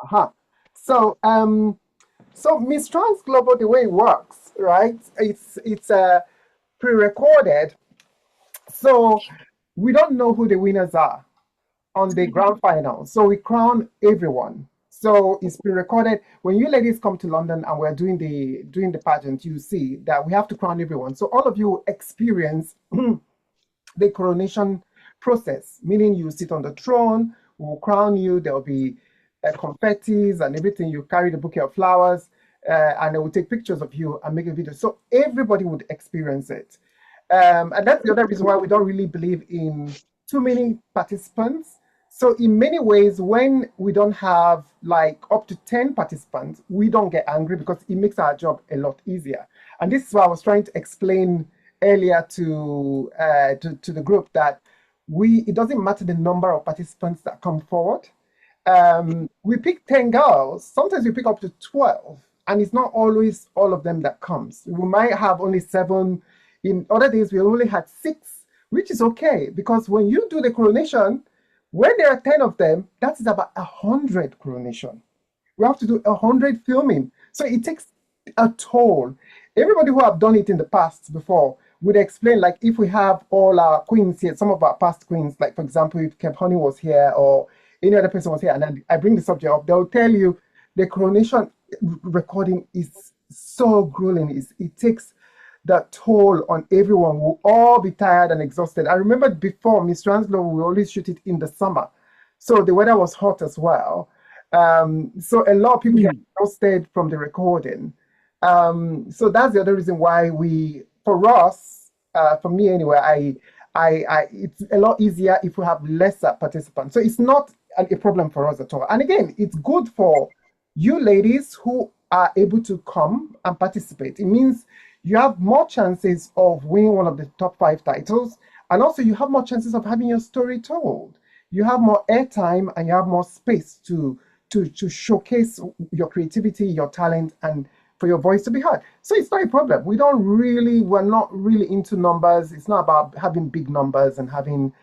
Aha. So, so Miss Trans Global, the way it works, right? It's pre-recorded, so we don't know who the winners are on the grand final. So we crown everyone. So it's pre-recorded. When you ladies come to London and we're doing the pageant, you see that we have to crown everyone. So all of you experience the coronation process, meaning you sit on the throne, we'll crown you, there'll be confettis and everything. You carry the bouquet of flowers, and they will take pictures of you and make a video. So everybody would experience it. And that's the other reason why we don't really believe in too many participants. So in many ways, when we don't have like up to 10 participants, we don't get angry because it makes our job a lot easier. And this is what I was trying to explain earlier to the group, that it doesn't matter the number of participants that come forward. We pick 10 girls, sometimes we pick up to 12, and it's not always all of them that comes. We might have only 7. In other days we only had 6, which is okay, because when you do the coronation, when there are 10 of them, that is about 100 coronation. We have to do 100 filming, so it takes a toll. Everybody who have done it in the past before would explain, like, if we have all our queens here, some of our past queens, like for example, if Keb Honey was here or any other person was here, and then I bring the subject up, they'll tell you the coronation recording is so grueling. It takes that toll on everyone. We'll all be tired and exhausted. I remember before Miss Transglobe, we always shoot it in the summer, so the weather was hot as well. So a lot of people get exhausted from the recording. So that's the other reason why for us, for me anyway, it's a lot easier if we have lesser participants. So it's not a problem for us at all. And again, it's good for you ladies who are able to come and participate. It means you have more chances of winning one of the top 5 titles, and also you have more chances of having your story told. You have more airtime and you have more space to showcase your creativity, your talent, and for your voice to be heard. So it's not a problem. We're not really into numbers. It's not about having big numbers and having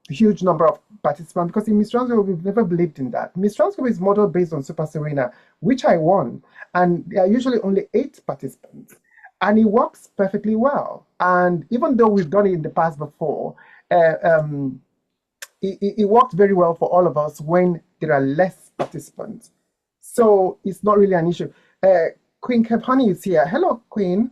huge number of participants, because in Miss Transglobe, we've never believed in that. Miss Transglobe is model based on Super Serena, which I won, and there are usually only 8 participants, and it works perfectly well. And even though we've done it in the past before, uh, um, it worked very well for all of us when there are less participants. So it's not really an issue. Uh, Queen Kepani is here. Hello, Queen.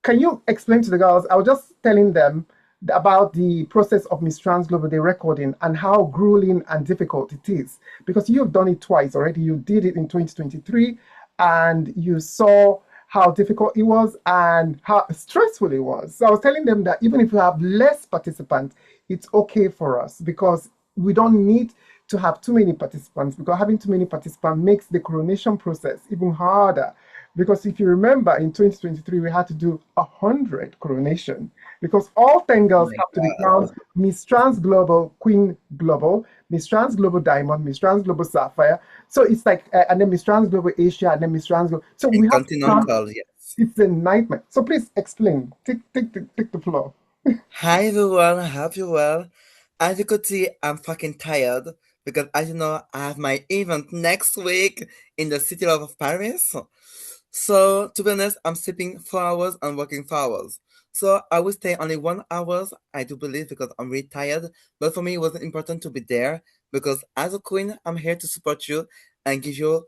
Can you explain to the girls? I was just telling them about the process of Miss Trans Global Day recording and how grueling and difficult it is, because you've done it twice already. You did it in 2023, and you saw how difficult it was and how stressful it was. So I was telling them that even if you have less participants, it's okay for us, because we don't need to have too many participants, because having too many participants makes the coronation process even harder. Because if you remember, in 2023, we had to do 100 coronation, because all 10 Oh girls my have to be God. crowned Miss Trans Global, Queen Global, Miss Trans Global Diamond, Miss Trans Global Sapphire. So it's like, and then Miss Trans Global Asia, and then Miss Trans Global. So And we have to crown. Continental, yes. It's a nightmare. So please explain. Take the floor. Hi everyone, I hope you're well. As you could see, I'm fucking tired because as you know, I have my event next week in the city of Paris. So to be honest, I'm sleeping 4 hours and working 4 hours. So I will stay only 1 hours, I do believe, because I'm really tired. But for me, it wasn't important to be there because as a queen, I'm here to support you and give you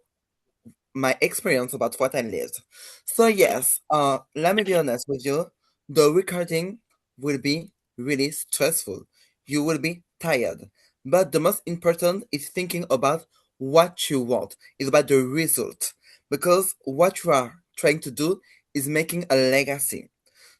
my experience about what I lived. So yes, let me be honest with you. The recording will be really stressful. You will be tired. But the most important is thinking about what you want. It's about the result. Because what you are trying to do is making a legacy.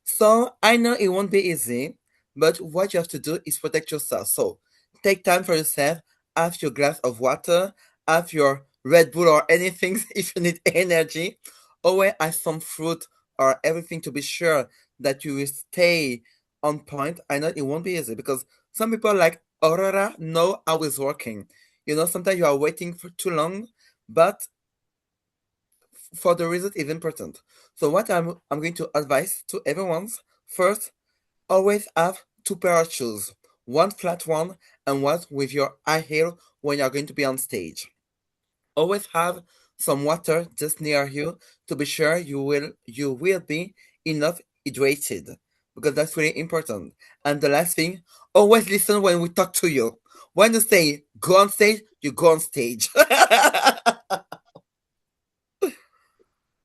So I know it won't be easy, but what you have to do is protect yourself. So take time for yourself, have your glass of water, have your Red Bull or anything if you need energy, always have some fruit or everything to be sure that you will stay on point. I know it won't be easy because some people are like Aurora know how it's working. You know, sometimes you are waiting for too long, but for the result is important. So what I'm going to advise to everyone's first, always have 2 pair of shoes, one flat one and what with your high heel when you're going to be on stage. Always have some water just near you to be sure you will be enough hydrated because that's really important. And the last thing, always listen when we talk to you. When you say go on stage, you go on stage.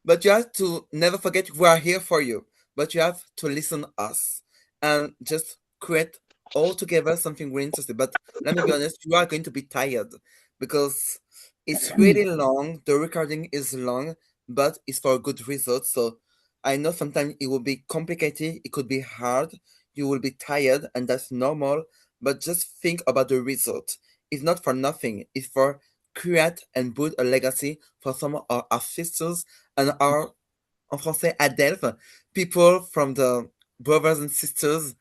But you have to never forget we are here for you. But you have to listen us and just create all together something really interesting. But let me be honest, you are going to be tired because it's really long. The recording is long, but it's for a good result. So I know sometimes it will be complicated, it could be hard, you will be tired, and that's normal. But just think about the result. It's not for nothing. It's for create and build a legacy for some of our sisters and our, en français, Adelphes, people from the brothers and sisters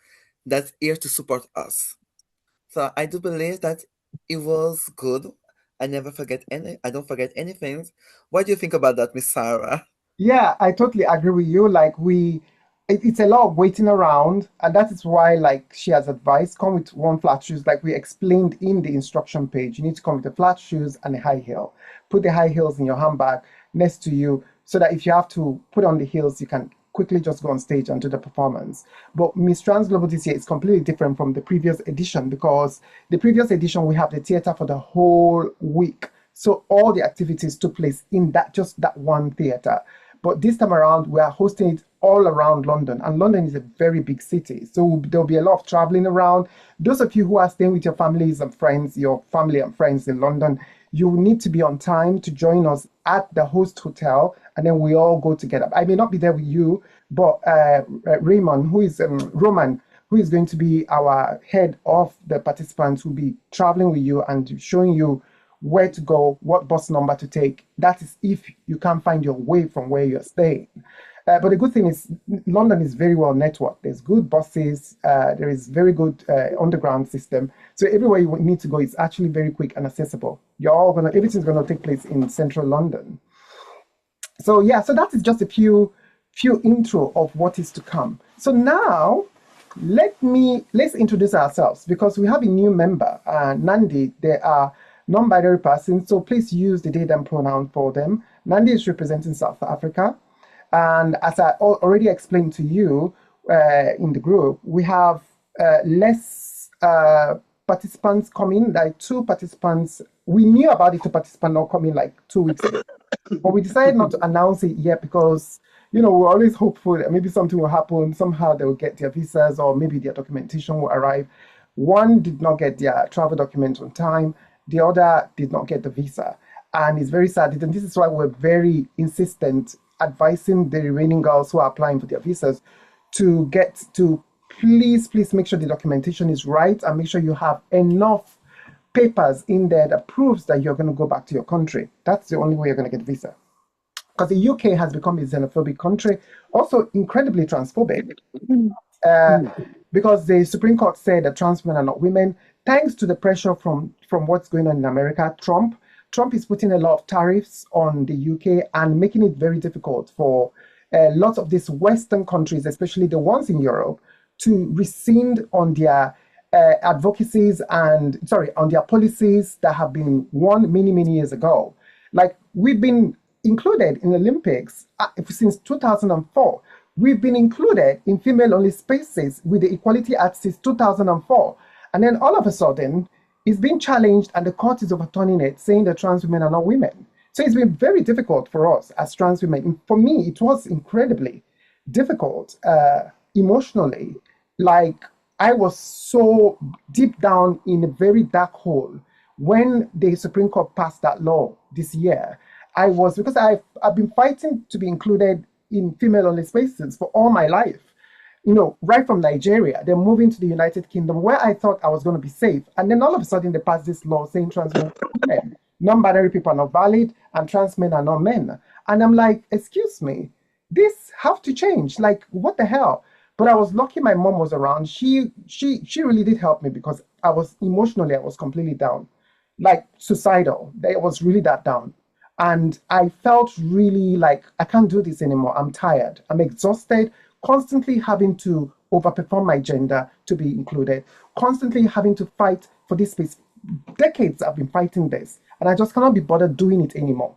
that's here to support us. So I do believe that it was good. I don't forget anything. What do you think about that, Miss Sarah? Yeah, I totally agree with you. Like it's a lot of waiting around, and that is why, like she has advised, come with one flat shoes. Like we explained in the instruction page, you need to come with the flat shoes and a high heel. Put the high heels in your handbag next to you, so that if you have to put on the heels, you can quickly just go on stage and do the performance. But Miss Trans Global this year is completely different from the previous edition because the previous edition we have the theater for the whole week. So all the activities took place in that one theater. But this time around, we are hosting it all around London, and London is a very big city. So there'll be a lot of traveling around. Those of you who are staying with your families and friends, your family and friends in London, you will need to be on time to join us at the host hotel, and then we all go together. I may not be there with you, but Raymond, who is Roman, who is going to be our head of the participants, will be traveling with you and showing you where to go, what bus number to take. That is if you can't find your way from where you're staying. But the good thing is, London is very well networked. There's good buses. There is very good underground system. So everywhere you need to go is actually very quick and accessible. Everything's gonna take place in central London. So yeah, so that is just a few intro of what is to come. So now let's introduce ourselves because we have a new member, Nandi. They are non-binary persons, so please use the they them pronoun for them. Nandi is representing South Africa, and as I already explained to you in the group, we have less participants coming, like 2 participants. We knew about the 2 participants not coming like 2 weeks ago, but we decided not to announce it yet because we're always hopeful that maybe something will happen. Somehow they will get their visas or maybe their documentation will arrive. One did not get their travel document on time. The other did not get the visa. And it's very sad. And this is why we're very insistent advising the remaining girls who are applying for their visas to please make sure the documentation is right and make sure you have enough papers in there that proves that you're going to go back to your country. That's the only way you're going to get a visa. Because the UK has become a xenophobic country, also incredibly transphobic, because the Supreme Court said that trans men are not women. Thanks to the pressure from what's going on in America, Trump is putting a lot of tariffs on the UK and making it very difficult for lots of these Western countries, especially the ones in Europe, to rescind on their advocacies on their policies that have been won many years ago. Like we've been included in the Olympics since 2004. We've been included in female-only spaces with the Equality Act since 2004. And then all of a sudden, it's being challenged and the court is overturning it, saying that trans women are not women. So it's been very difficult for us as trans women. For me, it was incredibly difficult emotionally. Like I was so deep down in a very dark hole when the Supreme Court passed that law this year. Because I've been fighting to be included in female-only spaces for all my life. Right from Nigeria, then moving to the United Kingdom, where I thought I was going to be safe. And then all of a sudden, they passed this law saying trans men, non-binary people are not valid, and trans men are not men. And I'm like, excuse me, this have to change. Like, what the hell? But I was lucky my mom was around. She really did help me because I was completely down, like suicidal. I was really that down. And I felt really like, I can't do this anymore. I'm tired. I'm exhausted, constantly having to overperform my gender to be included, constantly having to fight for this space. Decades I've been fighting this, and I just cannot be bothered doing it anymore.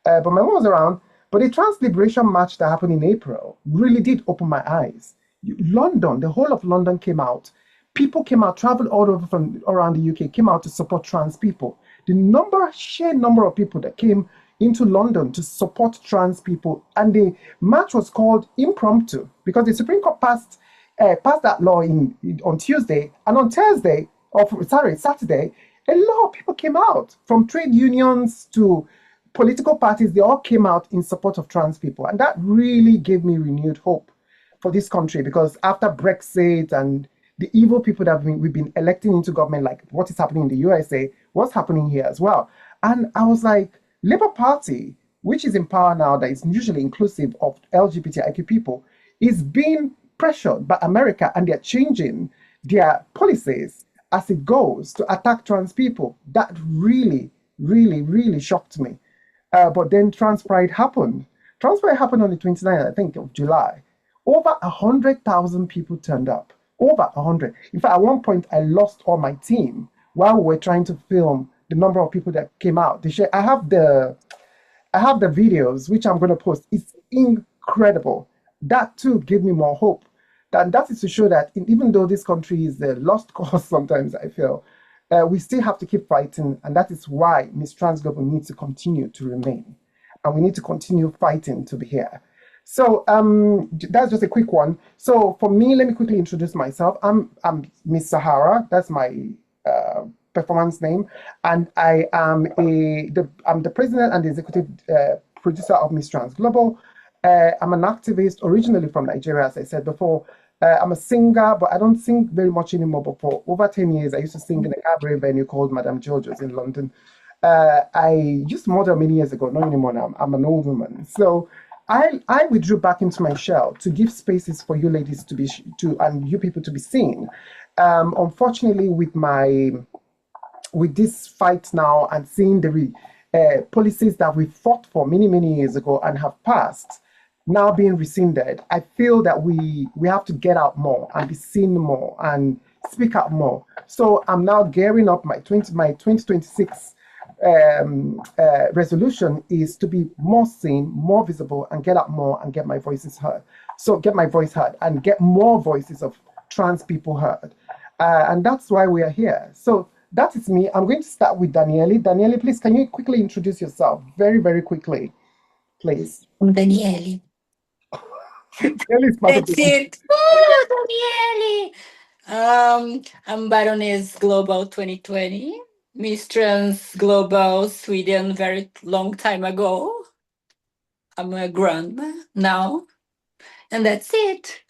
But my mom was around. But the Trans Liberation March that happened in April really did open my eyes. London, the whole of London came out. People came out, traveled all over from around the UK, came out to support trans people. The sheer number of people that came into London to support trans people, and the march was called impromptu because the Supreme Court passed that law on Tuesday, and on Thursday, or sorry, Saturday, a lot of people came out from trade unions to political parties. They all came out in support of trans people, and that really gave me renewed hope for this country, because after Brexit and the evil people that we've been electing into government, like what is happening in the USA, what's happening here as well. And I was like, Labour Party, which is in power now, that is usually inclusive of LGBTIQ people, is being pressured by America, and they're changing their policies as it goes to attack trans people. That really, really, really shocked me. But then Trans Pride happened. Trans Pride happened on the 29th, I think, of July. Over 100,000 people turned up. Over 100. In fact, at one point, I lost all my team while we were trying to film the number of people that came out. I have the videos, which I'm going to post. It's incredible. That too gave me more hope. That is to show that even though this country is a lost cause sometimes, I feel, we still have to keep fighting. And that is why Miss Trans Global needs to continue to remain. And we need to continue fighting to be here. So that's just a quick one. So for me, let me quickly introduce myself. I'm Miss Sahara. That's my performance name, and I'm the president and the executive producer of Miss Trans Global. I'm an activist originally from Nigeria, as I said before. I'm a singer, but I don't sing very much anymore. But for over 10 years, I used to sing in a cabaret venue called Madame George's in London. I used to model many years ago, not anymore now. I'm an old woman. So I withdrew back into my shell to give spaces for you ladies and you people to be seen. Unfortunately, with this fight now and seeing the policies that we fought for many, many years ago and have passed, now being rescinded, I feel that we have to get out more and be seen more and speak out more. So I'm now gearing up my 2026 resolution is to be more seen, more visible, and get out more and get my voices heard. So get my voice heard and get more voices of trans people heard. And that's why we are here. So that is me. I'm going to start with Daniele. Daniele, please, can you quickly introduce yourself? Very, very quickly, please. I'm Daniele. Daniele is part of That's the it. Oh, Daniele. I'm Baroness Global 2020, Miss Trans Global Sweden, very long time ago. I'm a grandma now, and that's it.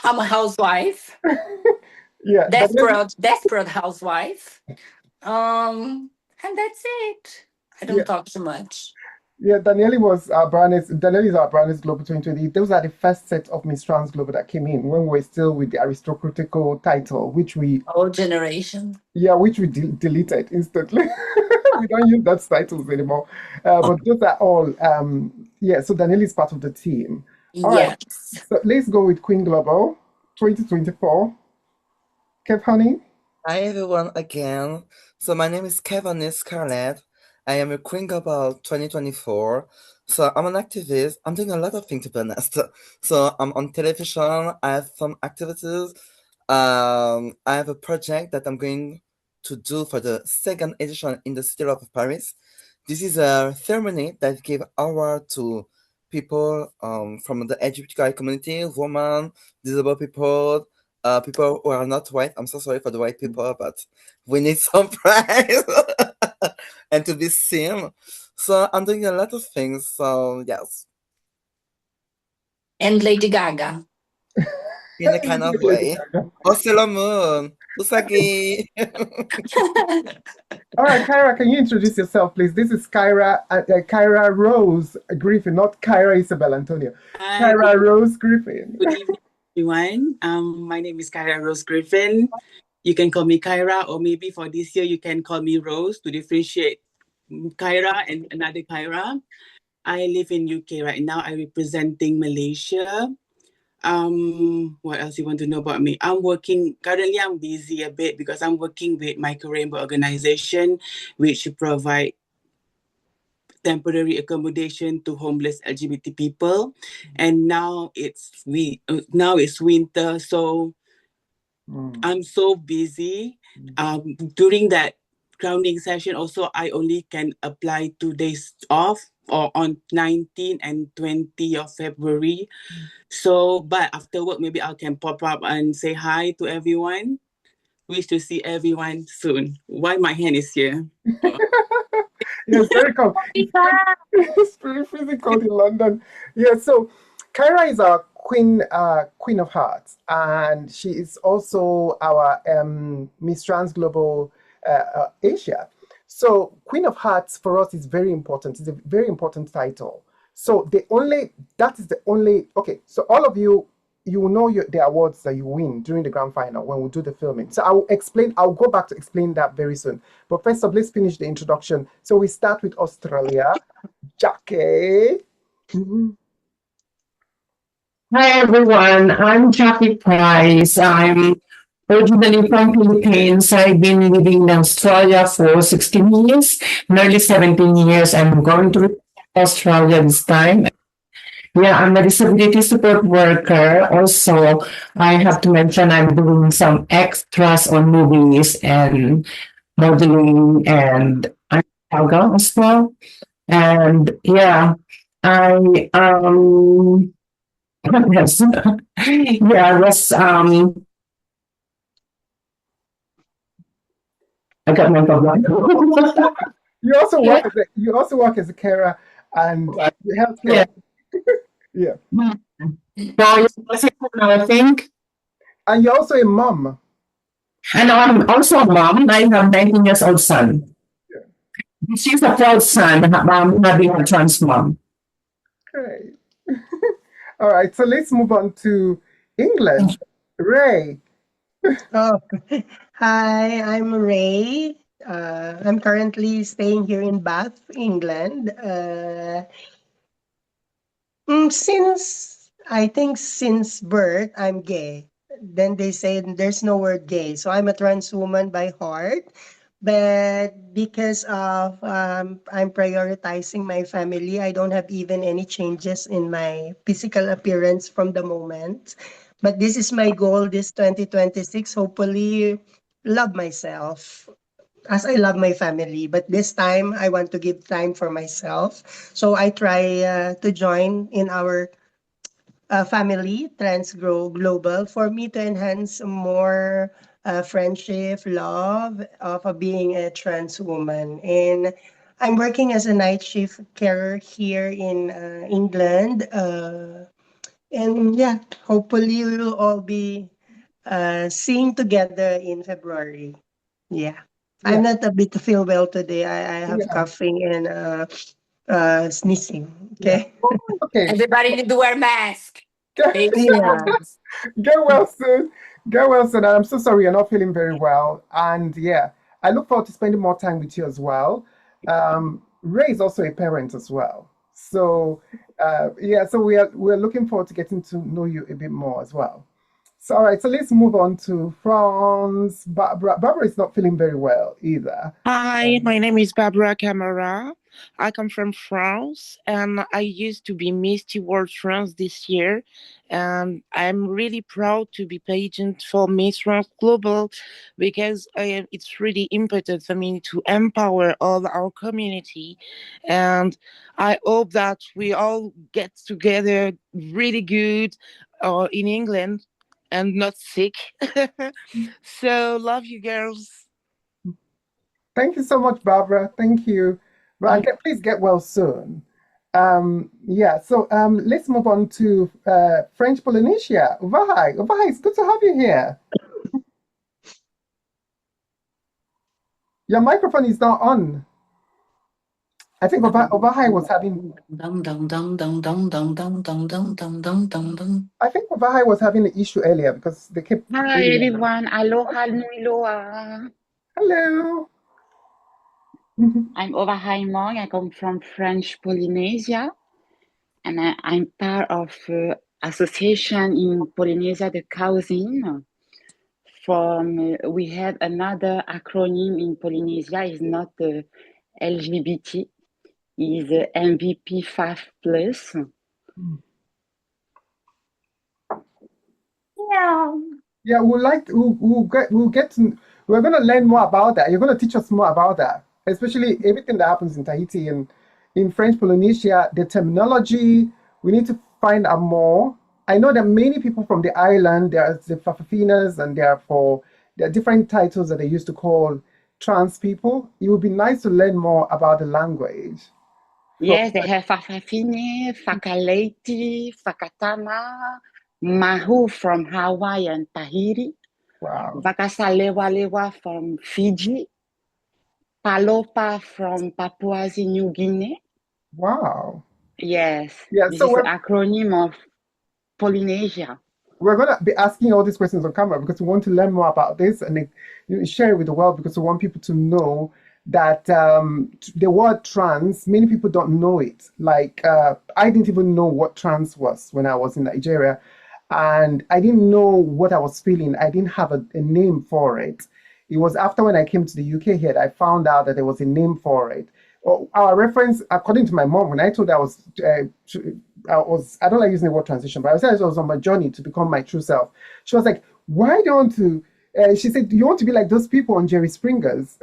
I'm a housewife, yeah, Daniele, desperate housewife. And that's it. I don't talk so much. yeah, Daniele was our Brandis. Daniele is our Brandis Global 2020. Those are the first set of Miss Trans Global that came in when we were still with the aristocratical title, which we Old generation. deleted instantly. We don't use that titles anymore. But those are all. Yeah, so Daniele is part of the team. All right. Yes. So let's go with Queen Global 2024. Kev Honey. Hi everyone again. So my name is Kevin Scarlett. I am a Queen Global 2024. So I'm an activist. I'm doing a lot of things to be honest. So I'm on television. I have some activities. I have a project that I'm going to do for the second edition in the city of Paris. This is a ceremony that gives award to people from the LGBTQI community, women, disabled people, people who are not white. I'm so sorry for the white people, but we need some prize and to be seen. So I'm doing a lot of things. So yes, And Lady Gaga. in a kind of way. Oh, Sailor Moon, Usagi. All right, Kyra, can you introduce yourself, please? This is Kyra Rose Griffin, not Kyra Isabel Antonio. Hi, Kyra Rose Griffin. good evening, everyone. My name is Kyra Rose Griffin. You can call me Kyra, or maybe for this year, you can call me Rose to differentiate Kyra and another Kyra. I live in UK right now. I'm representing Malaysia. What else you want to know about me? Currently I'm busy a bit because I'm working with Micro Rainbow organization, which provide temporary accommodation to homeless LGBT people. And now it's winter, so I'm so busy. During that crowning session also, I only can apply 2 days off, or on 19 and 20 of February. So, but after work, maybe I can pop up and say hi to everyone. Wish to see everyone soon. Why my hand is here? Yes, very cold. It's very physical in London. Yeah, so Kyra is our queen of hearts, and she is also our Miss Trans Global Asia. So Queen of Hearts for us is very important. It's a very important title. So that is the only, okay, so all of you, you will know the awards that you win during the grand final when we do the filming. So I'll go back to explain that very soon. But first up, let's finish the introduction. So we start with Australia. Jackie. Hi everyone, I'm Jackie Price. I'm originally from Philippines. I've been living in Australia for 16 years, nearly 17 years. I'm going to Australia this time. Yeah, I'm a disability support worker. Also, I have to mention I'm doing some extras on movies and modeling, and I'm yoga as well. And yeah, I yes. Yeah, I was I got my problem. You also work as a carer and Yeah. healthcare. Yeah. So what's it now, I think? And you're also a mom. And I'm also a mom. I have 19 years old son. Yeah. She's a proud son, having a trans mom. Great. All right, so let's move on to England. Ray. Oh, hi, I'm Ray. I'm currently staying here in Bath, England. Since birth, I'm gay. Then they say there's no word gay. So I'm a trans woman by heart. But because of I'm prioritizing my family, I don't have even any changes in my physical appearance from the moment. But this is my goal this 2026. Hopefully, love myself as I love my family. But this time, I want to give time for myself. So I try to join in our family, Transgrow Global, for me to enhance more friendship, love of being a trans woman. And I'm working as a night shift carer here in England. And yeah, hopefully we will all be seeing together in February. Yeah. I'm not a bit feel well today. I have coughing and sneezing. Okay. Okay. Everybody need to wear mask. Yeah. Get well soon. Get well soon. And I'm so sorry you're not feeling very well. And yeah, I look forward to spending more time with you as well. Ray is also a parent as well. So yeah, so we're looking forward to getting to know you a bit more as well. So all right, so let's move on to France. Barbara. Barbara is not feeling very well either. Hi, my name is Barbara Camara. I come from France and I used to be Miss World France this year. And I'm really proud to be pageant for Miss France Global because it's really important for me to empower all our community. And I hope that we all get together really good in England and not sick. So love you girls. Thank you so much, Barbara. Thank you. Well, please get well soon. Yeah, so let's move on to French Polynesia. Uvahai. Uvahai, it's good to have you here. Your microphone is not on. I think Uvahai was having. I think Uvahai was having an issue earlier because they kept. Hi everyone. Aloha nui loa. Hello. I'm Uvahai Mong. I come from French Polynesia, and I'm part of association in Polynesia, the Cuisine. We have another acronym in Polynesia. Is not LGBT. Is MVP 5+. Yeah. Yeah, we're going to learn more about that. You're going to teach us more about that, especially everything that happens in Tahiti and in French Polynesia, the terminology. We need to find out more. I know that many people from the island, there are the Fafafinas, and there are different titles that they used to call trans people. It would be nice to learn more about the language. Yes, they have Fafafine, Fakaleiti, Fakatana, Mahu from Hawaii and Tahiti, Wow. Vakasalewa from Fiji, Palopa from Papua New Guinea. Wow. Yes, Yeah, this so is the acronym of Polynesia. we're going to be asking all these questions on camera because we want to learn more about this and share it with the world, because we want people to know that the word trans, many people don't know it. Like, I didn't even know what trans was when I was in Nigeria, and I didn't know what I was feeling. I didn't have a name for it. It was after when I came to the UK here that I found out that there was a name for it. Our reference, according to my mom, when I told her I don't like using the word transition, but I said I was on my journey to become my true self. She was like, why do you want to, she said, do you want to be like those people on Jerry Springer's?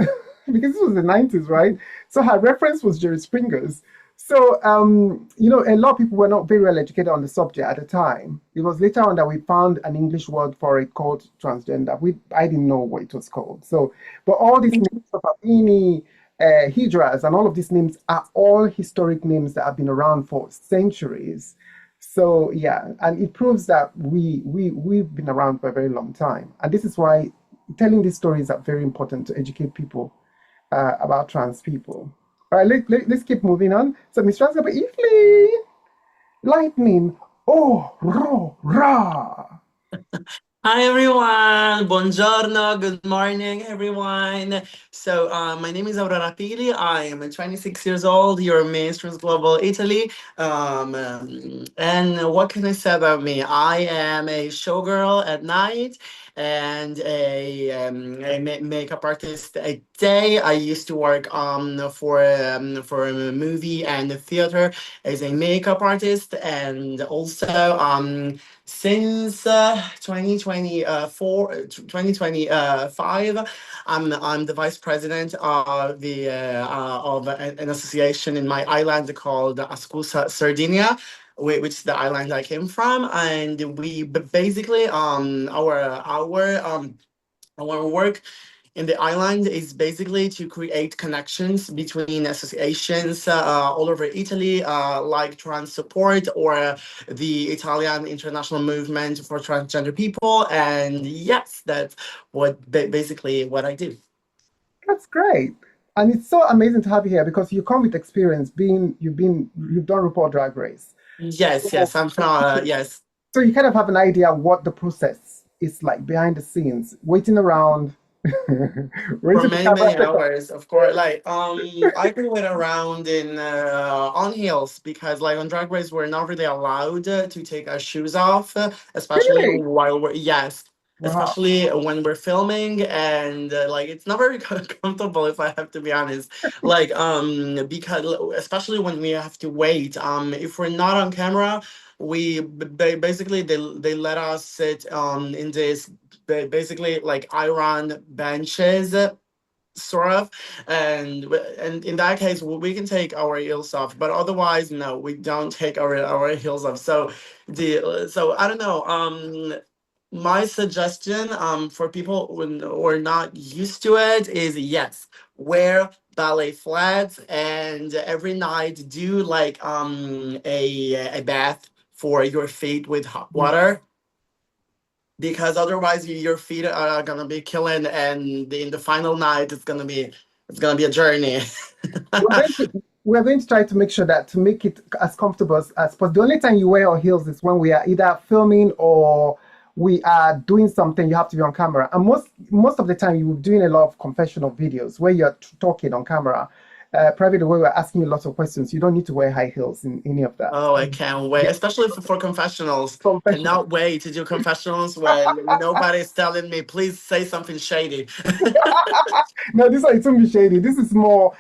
Because this was the 90s, right? So her reference was Jerry Springer's. So, a lot of people were not very well educated on the subject at the time. It was later on that we found an English word for it called transgender. I didn't know what it was called. So, but all these names of Ini, Hijras, and all of these names are all historic names that have been around for centuries. So yeah, and it proves that we've been around for a very long time. And this is why telling these stories are very important to educate people about trans people. All right, let's keep moving on. So Miss Transgaba Ifli, lightning, oh, ro, ra. Hi everyone, buongiorno, good morning everyone. So my name is Aurora Pili. I am 26 years old, your Miss Trans Global Italy. And what can I say about me? I am a showgirl at night and a makeup artist at day. I used to work for a movie and a theater as a makeup artist, and also since 2025, I'm the vice president of an association in my island called Ascusa Sardinia, which is the island I came from, and we basically our work in the island is basically to create connections between associations all over Italy, like Trans Support or the Italian International Movement for Transgender People. And yes, that's basically what I do. That's great. And it's so amazing to have you here because you come with experience you've done RuPaul Drag Race. Yes, I'm from, yes. So you kind of have an idea what the process is like behind the scenes, waiting around. For many hours, of course. Like I can wait around in on heels because like on Drag Race we're not really allowed to take our shoes off, especially while we're especially when we're filming, and like it's not very comfortable if I have to be honest. Like because especially when we have to wait. If we're not on camera, we basically they let us sit in this basically like iron benches sort of, and in that case we can take our heels off, but otherwise no, we don't take our heels off. So I don't know, my suggestion for people who are not used to it is yes, wear ballet flats and every night do like a bath for your feet with hot water, because otherwise your feet are gonna be killing, and in the final night it's gonna be a journey. We're going to try to make sure that to make it as comfortable as possible. The only time you wear our heels is when we are either filming or we are doing something. You have to be on camera, and most of the time you're doing a lot of confessional videos where you're talking on camera. privately where we're asking you lots of questions. You don't need to wear high heels in any of that. Oh, I can't wait, Yeah. especially for confessionals. Confessional. Cannot wait to do confessionals when nobody's telling me, please say something shady. No, this one it won't be shady. This is more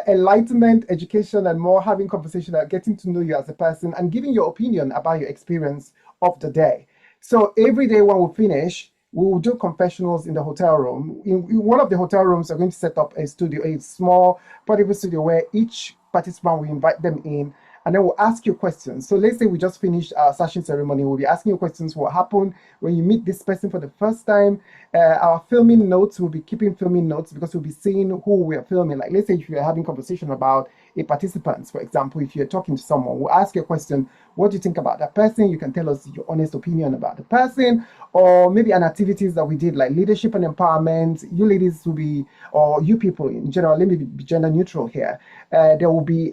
enlightenment, education, and more having conversation and getting to know you as a person and giving your opinion about your experience of the day. So every day when we finish, we will do confessionals in the hotel room. In one of the hotel rooms, we're going to set up a studio, a small portable studio where each participant will invite them in, and then we'll ask you questions. So let's say we just finished our session ceremony. We'll be asking you questions. What happened when you meet this person for the first time? Our filming notes, we'll be keeping filming notes because we'll be seeing who we are filming. Like, let's say if you're having conversation about a participant, for example, if you're talking to someone, we'll ask you a question. What do you think about that person? You can tell us your honest opinion about the person, or maybe an activities that we did like leadership and empowerment. You ladies will be, or you people in general, let me be gender neutral here. There will be,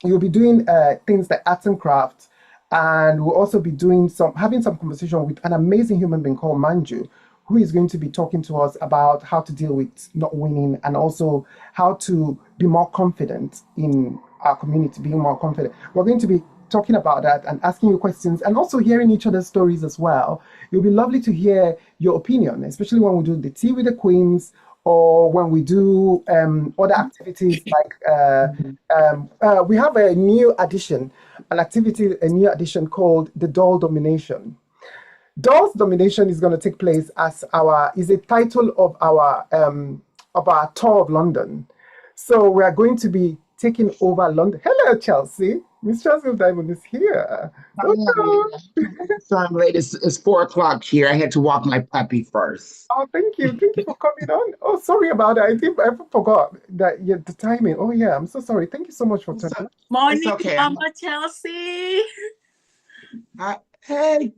you'll be doing things like arts and crafts, and we'll also be doing having some conversation with an amazing human being called Manju, who is going to be talking to us about how to deal with not winning and also how to be more confident in our community, being more confident. We're going to be talking about that and asking you questions and also hearing each other's stories as well. It'll be lovely to hear your opinion, especially when we do the Tea with the Queens, or when we do other activities like we have a new addition called the Doll Domination. Doll's Domination is going to take place as is a title of our tour of London. So we are going to be taking over London. Hello, Chelsea. Miss Chelsea Diamond is here. So I'm late. It's 4 o'clock here. I had to walk my puppy first. Oh, thank you. Thank you for coming on. Oh, sorry about that. I forgot that the timing. Oh, yeah. I'm so sorry. Thank you so much for turning. Morning, okay. Mama Chelsea. Hey.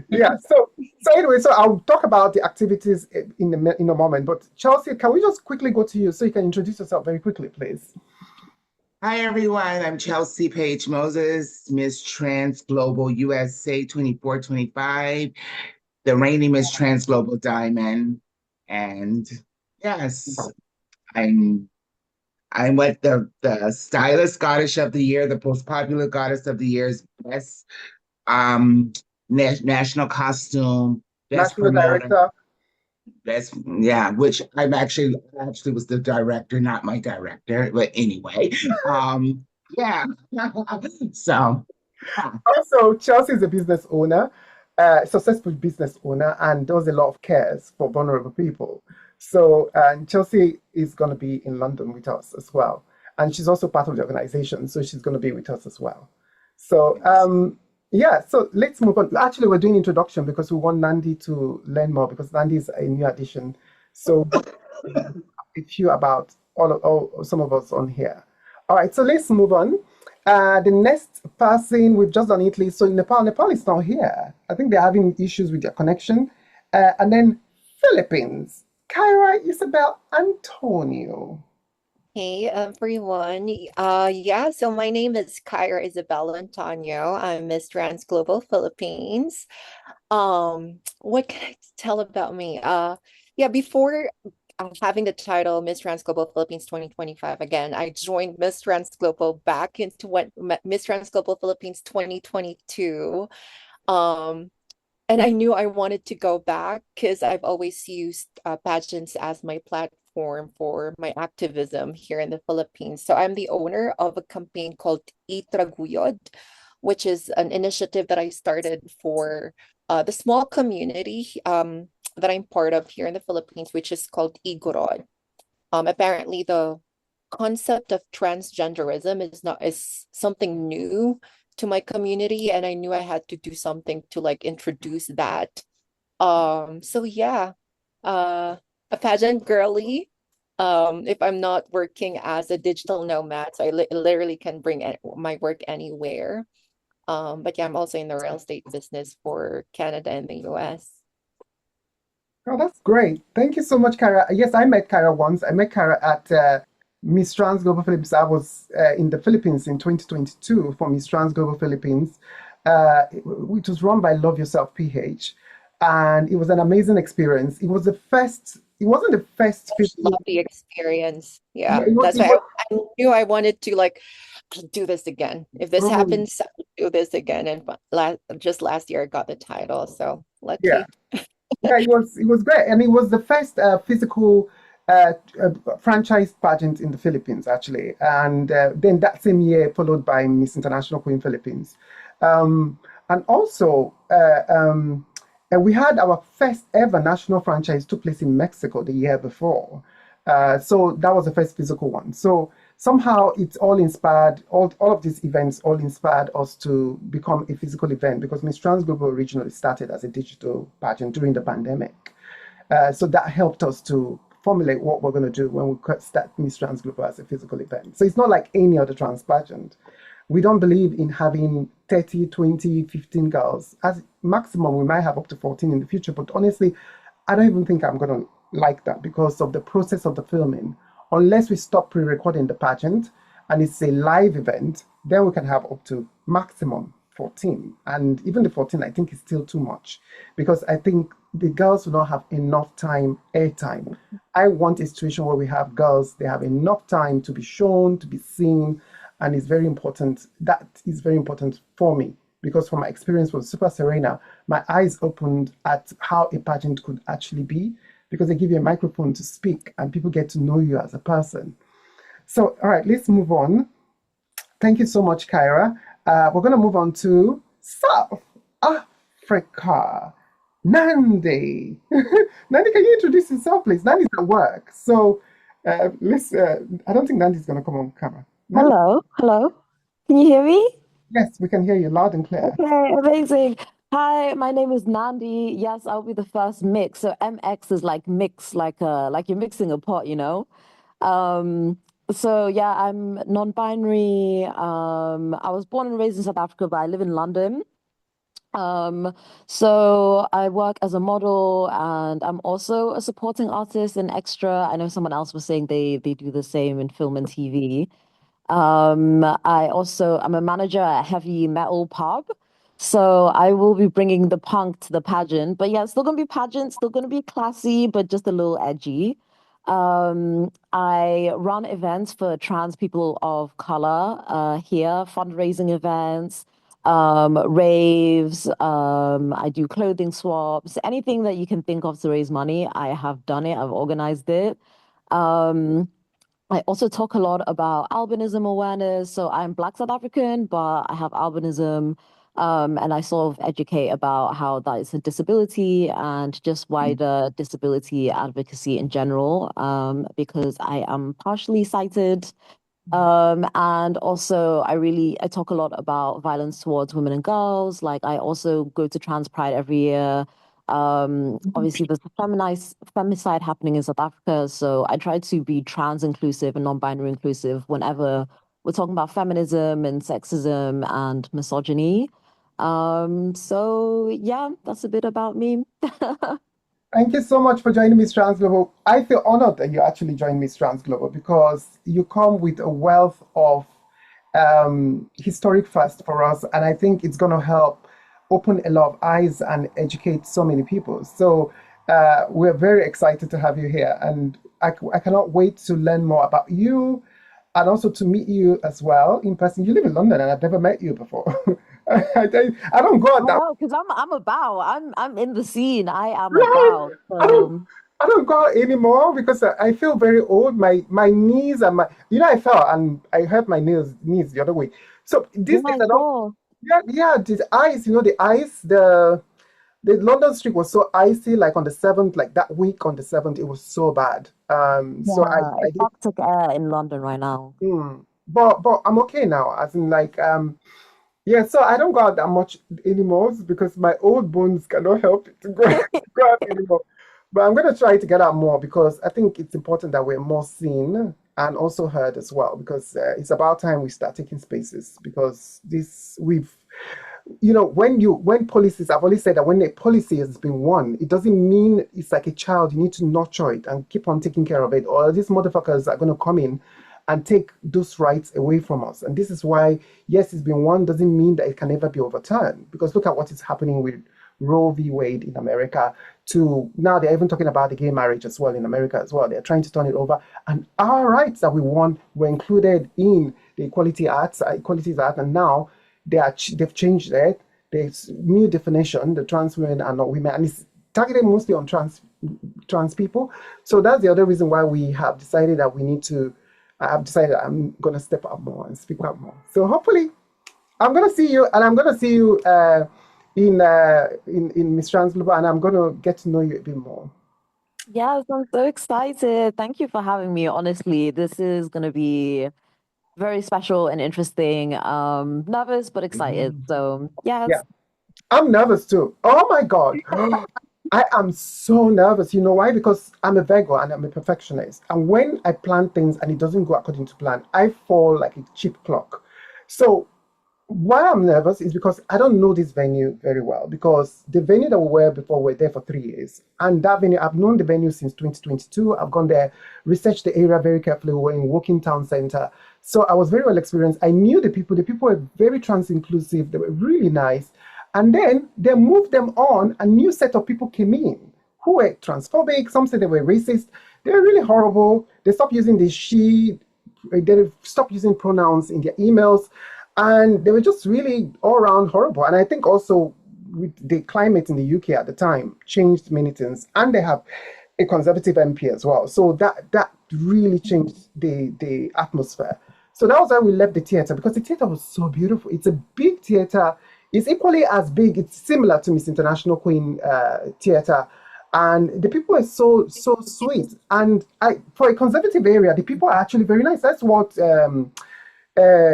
Yeah. So anyway, so I'll talk about the activities in a moment. But Chelsea, can we just quickly go to you so you can introduce yourself very quickly, please? Hi, everyone. I'm Chelsea Page Moses, Miss Trans Global USA 24-25, the reigning Miss Trans Global Diamond. And yes, I'm what the Stylist Goddess of the Year, the most popular Goddess of the Year's best national costume, best National Director. That's which I'm actually was the director, not my director, but anyway, So also, Chelsea is a business owner, successful business owner, and does a lot of cares for vulnerable people. So, and Chelsea is going to be in London with us as well, and she's also part of the organization, so she's going to be with us as well. So, so let's move on. Actually, we're doing introduction because we want Nandi to learn more, because Nandi is a new addition. So a few about some of us on here. All right, so let's move on. The next person, we've just done Italy. So Nepal is not here. I think they're having issues with their connection. And then Philippines, Kyra Isabel Antonio. Hey everyone. So my name is Kyra Isabel Antonio. I'm Miss Trans Global Philippines. What can I tell about me? Before having the title Miss Trans Global Philippines 2025 again, I joined Miss Trans Global back into Miss Trans Global Philippines 2022. And I knew I wanted to go back because I've always used pageants as my platform for my activism here in the Philippines. So I'm the owner of a campaign called Itraguyod, which is an initiative that I started for the small community that I'm part of here in the Philippines, which is called Igorod. Apparently, the concept of transgenderism is something new to my community, and I knew I had to do something to introduce that. A pageant girly. If I'm not working as a digital nomad, so I literally can bring my work anywhere. I'm also in the real estate business for Canada and the US. Oh, that's great. Thank you so much, Kyra. Yes, I met Kyra once. I met Kyra at Miss Trans Global Philippines. I was in the Philippines in 2022 for Miss Trans Global Philippines, which was run by Love Yourself PH. And it was an amazing experience. It was the first wasn't the first physical. Love the experience. Yeah, Yeah, it was, that's why I knew I wanted to like do this again. If this happens, I'll do this again. And just last year I got the title, so yeah. lucky. Yeah, it was great, and it was the first physical franchise pageant in the Philippines, actually, and then that same year followed by Miss International Queen Philippines, and also and we had our first ever national franchise took place in Mexico the year before, so that was the first physical one. So somehow it's all inspired, all of these events all inspired us to become a physical event, because Miss Trans Global originally started as a digital pageant during the pandemic. So that helped us to formulate what we're going to do when we start Miss Trans Global as a physical event. So it's not like any other trans pageant. We don't believe in having 30, 20, 15 girls. As maximum, we might have up to 14 in the future. But honestly, I don't even think I'm going to like that because of the process of the filming. Unless we stop pre-recording the pageant and it's a live event, then we can have up to maximum 14. And even the 14, I think, is still too much, because I think the girls will not have enough airtime. I want a situation where we have girls, they have enough time to be shown, to be seen, and it's very important. That is very important for me, because from my experience with Super Serena, my eyes opened at how a pageant could actually be, because they give you a microphone to speak and people get to know you as a person. So, all right, let's move on. Thank you so much, Kyra. We're going to move on to South Africa. Nandi. Nandi, can you introduce yourself, please? Nandi's at work. So, I don't think Nandi's going to come on camera. Nandi? Hello. Can you hear me? Yes, we can hear you loud and clear. Okay, amazing. Hi, my name is Nandi. Yes, I'll be the first mix. So MX is like mix, like you're mixing a pot, you know? So yeah, I'm non-binary. I was born and raised in South Africa, but I live in London. So I work as a model, and I'm also a supporting artist and extra. I know someone else was saying they do the same in film and TV. I'm a manager at Heavy Metal Pub. So I will be bringing the punk to the pageant. But yeah, it's still gonna be pageant, still gonna be classy, but just a little edgy. I run events for trans people of color here, fundraising events, raves, I do clothing swaps, anything that you can think of to raise money. I have done it, I've organized it. I also talk a lot about albinism awareness. So I'm Black South African, but I have albinism. And I sort of educate about how that is a disability and just wider disability advocacy in general, because I am partially sighted. And also I talk a lot about violence towards women and girls. Like I also go to Trans Pride every year. Obviously there's the femicide happening in South Africa. So I try to be trans inclusive and non-binary inclusive whenever we're talking about feminism and sexism and misogyny. So yeah, that's a bit about me. Thank you so much for joining Miss Trans Global. I feel honored that you actually joined Miss Trans Global, because you come with a wealth of historic first for us, and I think it's going to help open a lot of eyes and educate so many people. So we're very excited to have you here, and I cannot wait to learn more about you and also to meet you as well in person. You live in London, and I've never met you before. I don't go out that. Oh, because I'm in the scene. I am about. I don't go out anymore because I feel very old. My knees and I fell and I hurt my knees the other way. So these days I don't. Yeah, the ice. The London street was so icy. Like on the 7th, like that week on the 7th, it was so bad. So I did. Took air in London right now. But I'm okay now. As in yeah, so I don't go out that much anymore because my old bones cannot help it to go out anymore. But I'm going to try to get out more, because I think it's important that we're more seen and also heard as well, because it's about time we start taking spaces, because when policies, I've always said that when a policy has been won, it doesn't mean it's like a child. You need to nurture it and keep on taking care of it, or these motherfuckers are going to come in and take those rights away from us. And this is why, yes, it's been won, doesn't mean that it can never be overturned. Because look at what is happening with Roe v. Wade in America to now they're even talking about the gay marriage as well in America as well. They're trying to turn it over. And our rights that we won were included in the Equalities Act, and now they've changed it. There's new definition, the trans women are not women, and it's targeted mostly on trans people. So that's the other reason why we have decided that we need to. I've decided I'm gonna step up more and speak up more. So hopefully, I'm gonna see you, and I'm gonna see you in Miss Trans Global, and I'm gonna get to know you a bit more. Yes, I'm so excited. Thank you for having me. Honestly, this is gonna be very special and interesting. Nervous but excited. So yes. Yeah, I'm nervous too. Oh my God. I am so nervous. You know why? Because I'm a Virgo and I'm a perfectionist. And when I plan things and it doesn't go according to plan, I fall like a cheap clock. So why I'm nervous is because I don't know this venue very well, because the venue that we were before, we're there for 3 years. And that venue, I've known the venue since 2022. I've gone there, researched the area very carefully. We were in Woking Town Center. So I was very well experienced. I knew the people. The people were very trans inclusive. They were really nice. And then they moved them on. A new set of people came in who were transphobic. Some said they were racist. They were really horrible. They stopped using the she. They stopped using pronouns in their emails. And they were just really all around horrible. And I think also with the climate in the UK at the time changed many things. And they have a conservative MP as well. So that really changed the atmosphere. So that was why we left the theater, because the theater was so beautiful. It's a big theater. It's equally as big. It's similar to Miss International Queen Theater. And the people are so sweet. And for a conservative area, the people are actually very nice. That's what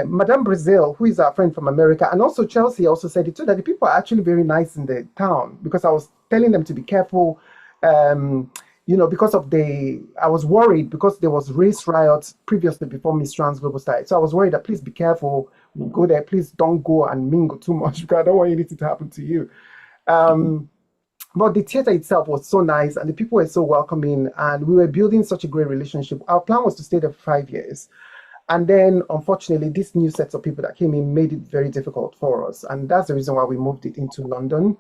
Madame Brazil, who is our friend from America, and also Chelsea also said it too, that the people are actually very nice in the town, because I was telling them to be careful, because I was worried because there was race riots previously before Miss Trans Global started. So I was worried that please be careful, we'll go there, please don't go and mingle too much, because I don't want anything to happen to you. But the theater itself was so nice and the people were so welcoming, and we were building such a great relationship. Our plan was to stay there for 5 years. And then, unfortunately, this new set of people that came in made it very difficult for us. And that's the reason why we moved it into London,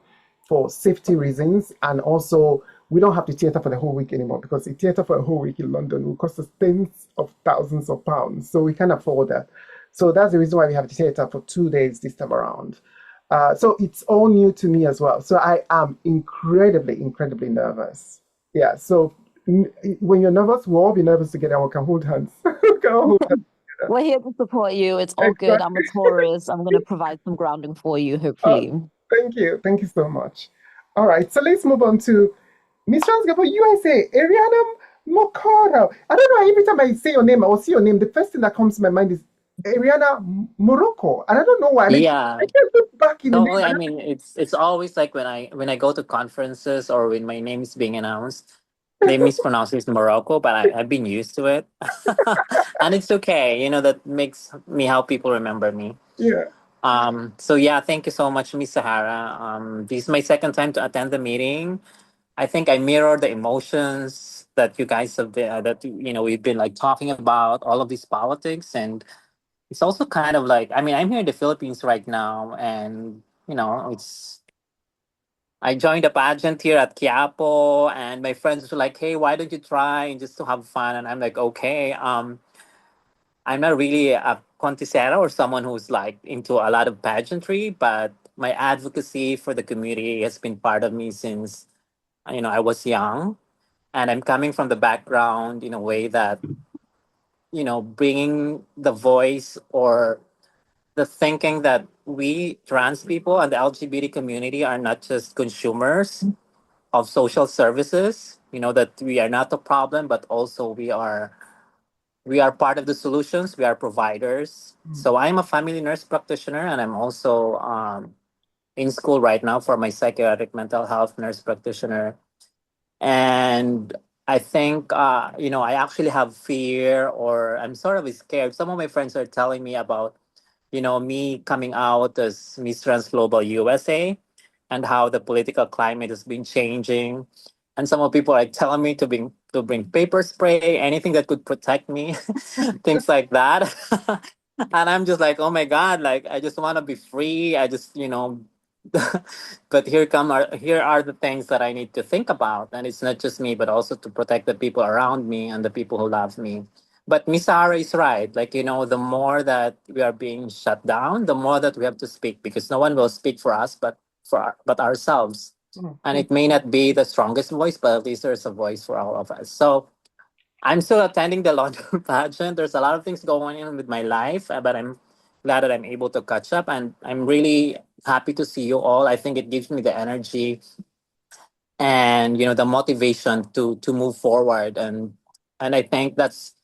for safety reasons. And also, we don't have the theatre for the whole week anymore, because the theatre for a whole week in London will cost us tens of thousands of pounds. So we can't afford that. So that's the reason why we have the theatre for 2 days this time around. So it's all new to me as well. So I am incredibly, incredibly nervous. Yeah, so when you're nervous, we'll all be nervous together and we can hold hands. We can all hold hands. We're here to support you. It's all good. I'm a Taurus. I'm going to provide some grounding for you, hopefully. Thank you. Thank you so much. All right, so let's move on to Miss Trans Global USA, Ariana Mokoro. I don't know, every time I say your name or see your name, the first thing that comes to my mind is Ariana Morocco. And I don't know why. Yeah. I can't look back in the No, name. I mean it's always like when I go to conferences or when my name is being announced, they mispronounce it Morocco, but I've been used to it. And it's okay. That makes me how people remember me. Yeah. So yeah, thank you so much, Miss Sahara. This is my second time to attend the meeting. I think I mirror the emotions that you guys have been, we've been like talking about all of these politics, and it's also kind of like, I'm here in the Philippines right now, and I joined a pageant here at Quiapo, and my friends were like, "Hey, why don't you try and just to have fun?" And I'm like, "Okay." I'm not really a contestera or someone who's like into a lot of pageantry, but my advocacy for the community has been part of me since I was young, and I'm coming from the background in a way that bringing the voice or the thinking that we trans people and the LGBT community are not just consumers of social services, that we are not the problem, but also we are part of the solutions. We are providers. So I'm a family nurse practitioner, and I'm also in school right now for my psychiatric mental health nurse practitioner. And I think, I actually have fear, or I'm sort of scared. Some of my friends are telling me about, me coming out as Miss Trans Global USA and how the political climate has been changing. And some of people are telling me to bring paper spray, anything that could protect me, things like that. And I'm just like, oh my God, like I just want to be free. I just, but here are the things that I need to think about, and it's not just me, but also to protect the people around me and the people who love me. But Miss Sarah is right. Like, the more that we are being shut down, the more that we have to speak, because no one will speak for us, but ourselves. And it may not be the strongest voice, but at least there's a voice for all of us. So I'm still attending the London pageant. There's a lot of things going on with my life, but I'm glad that I'm able to catch up, and I'm really happy to see you all. I think it gives me the energy and the motivation to move forward, and I think that's,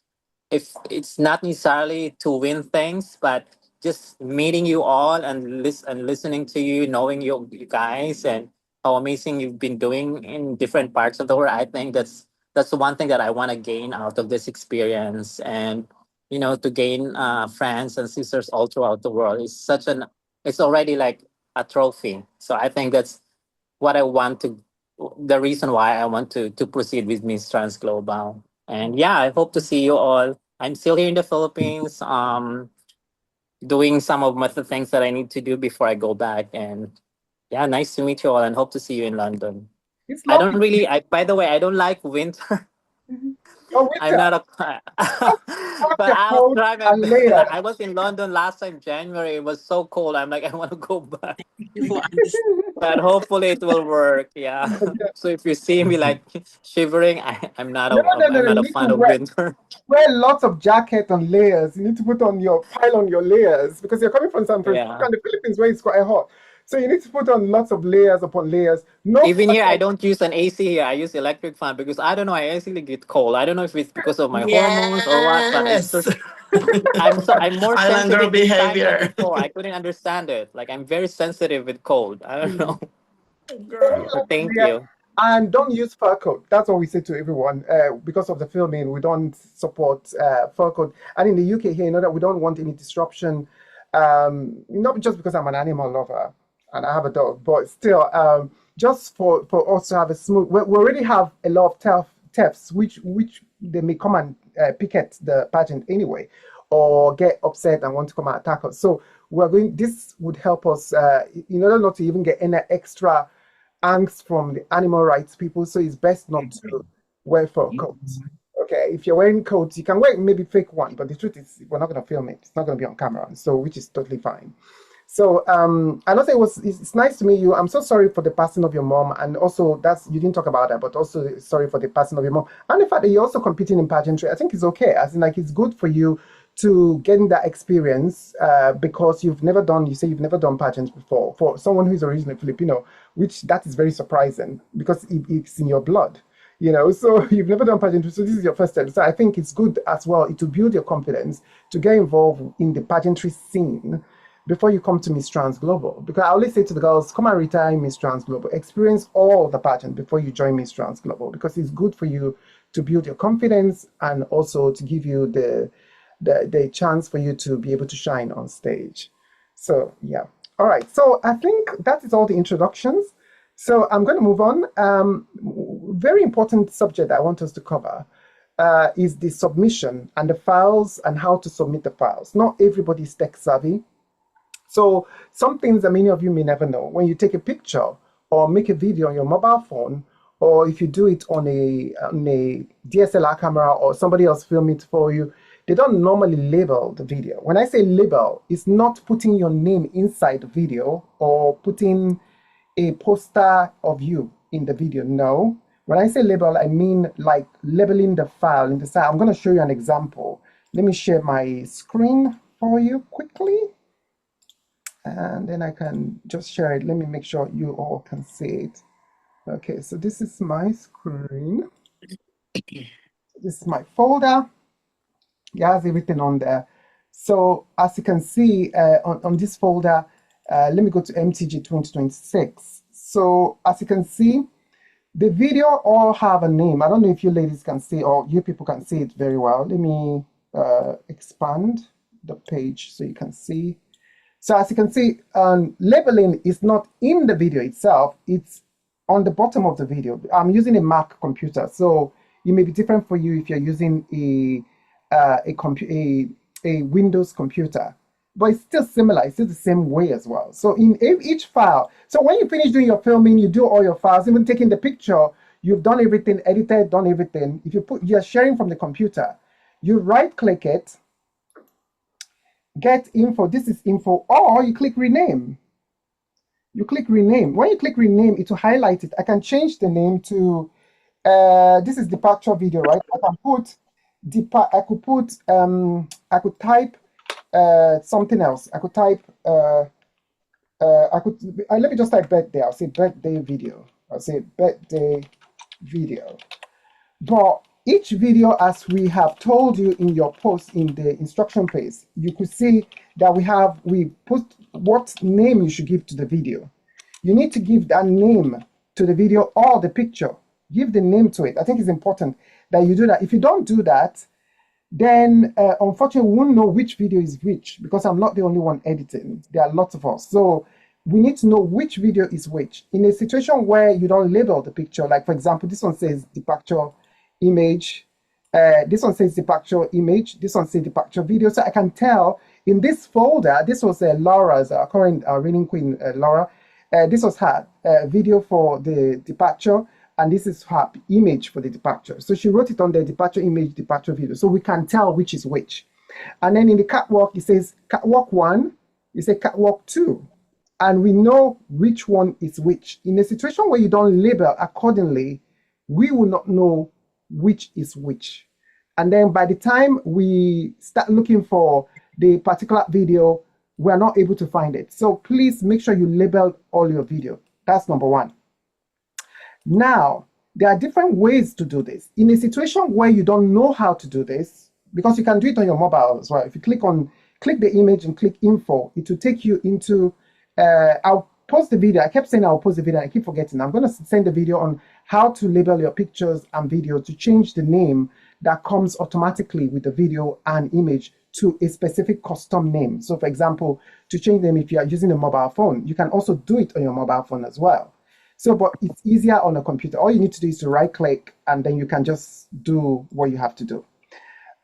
if it's not necessarily to win things, but just meeting you all and listening to you, knowing you guys, and how amazing you've been doing in different parts of the world. I think that's the one thing that I want to gain out of this experience, and to gain friends and sisters all throughout the world is it's already like a trophy. So I think that's what I want to, the reason why I want to proceed with Miss Trans Global. And yeah, I hope to see you all. I'm still here in the Philippines, doing some of the things that I need to do before I go back. And yeah, nice to meet you all, and hope to see you in London. It's I don't lovely. really, by the way, I don't like winter. Oh, I'm winter. not a, but Your I'll coat try my and best. layers. I was in London last time, January. It was so cold. I'm like, I want to go back. But hopefully it will work. Yeah. So if you see me like shivering, I'm not No, no, no, I'm no. not You a need to fan of winter. wear lots of jacket and layers. You need to pile on your layers because you're coming from San Francisco Yeah. and the Philippines where it's quite hot. So you need to put on lots of layers upon layers. No Even here, I further. don't use an AC here. I use electric fan because I don't know. I actually get cold. I don't know if it's because of my hormones or what, but it's Yes. just I'm more Island girl sensitive this time than behavior. before. I couldn't understand it. Like, I'm very sensitive with cold. I don't know. Wear But lots of thank layers. you. And don't use fur coat. That's what we say to everyone. Because of the filming, we don't support fur coat. And in the UK here, that we don't want any disruption. Not just because I'm an animal lover and I have a dog, but still, just for us to have a smooth. We already have a lot of thefts, which they may come and picket the pageant anyway, or get upset and want to come and attack us. So This would help us in order not to even get any extra angst from the animal rights people, so it's best not to wear fur coats. Okay, if you're wearing coats, you can wear maybe fake one, but the truth is we're not going to film it. It's not going to be on camera, so which is totally fine. So I know it's nice to meet you. I'm so sorry for the passing of your mom, and also you didn't talk about that, but also sorry for the passing of your mom and the fact that you're also competing in pageantry. I think it's okay. As in, like, it's good for you to getting that experience because you say you've never done pageants before. For someone who's originally Filipino, which that is very surprising because it's in your blood, so you've never done pageantry, so this is your first time. So I think it's good as well to build your confidence, to get involved in the pageantry scene before you come to Miss Trans Global. Because I always say to the girls, come and retire in Miss Trans Global, experience all the pageant before you join Miss Trans Global, because it's good for you to build your confidence and also to give you the chance for you to be able to shine on stage. So yeah. All right. So I think that is all the introductions. So I'm going to move on. Very important subject I want us to cover is the submission and the files and how to submit the files. Not everybody is tech savvy. So some things that many of you may never know. When you take a picture or make a video on your mobile phone, or if you do it on a DSLR camera or somebody else film it for you, they don't normally label the video. When I say label, it's not putting your name inside the video or putting a poster of you in the video. No. When I say label, I mean like labeling the file in the side. I'm going to show you an example. Let me share my screen for you quickly. And then I can just share it. Let me make sure you all can see it. Okay, so this is my screen. This is my folder. It has everything on there. So as you can see on this folder, let me go to MTG 2026. So as you can see, the video all have a name. I don't know if you ladies can see or you people can see it very well. Let me expand the page so you can see. So as you can see, labeling is not in the video itself. It's on the bottom of the video. I'm using a Mac computer, so it may be different for you if you're using a Windows computer. but it's still similar. It's still the same way as well. So in each file, so when you finish doing your filming, you do all your files, even taking the picture, you've done everything, edited, done everything. If you're sharing from the computer, you right click it, get info, this is info, or you click rename. You click rename. When you click rename, it will highlight it. I can change the name to, this is departure video, right? I can put, I could type something else. I could type, let me just type birthday. I'll say birthday video. I'll say birthday video. But each video, as we have told you in your post in the instruction page, you could see that we put what name you should give to the video. You need to give that name to the video or the picture. Give the name to it. I think it's important that you do that. If you don't do that, then unfortunately we won't know which video is which, because I'm not the only one editing. There are lots of us. So we need to know which video is which. In a situation where you don't label the picture, like for example, this one says departure image, this one says departure image, this one says departure video. So I can tell in this folder, this was Laura's, current reigning queen, Laura. This was her video for the departure, and this is her image for the departure. So she wrote it on the departure image, departure video. So we can tell which is which. And then in the catwalk, it says catwalk 1, it says catwalk 2. And we know which one is which. In a situation where you don't label accordingly, we will not know which is which. And then by the time we start looking for the particular video, we are not able to find it. So please make sure you label all your video. That's number one. Now, there are different ways to do this. In a situation where you don't know how to do this, because you can do it on your mobile as well. If you click the image and click info, it will take you into, I'll post the video. I kept saying I'll post the video, and I keep forgetting. I'm going to send the video on how to label your pictures and videos to change the name that comes automatically with the video and image to a specific custom name. So for example, to change them if you are using a mobile phone, you can also do it on your mobile phone as well. So, but it's easier on a computer. All you need to do is to right click, and then you can just do what you have to do.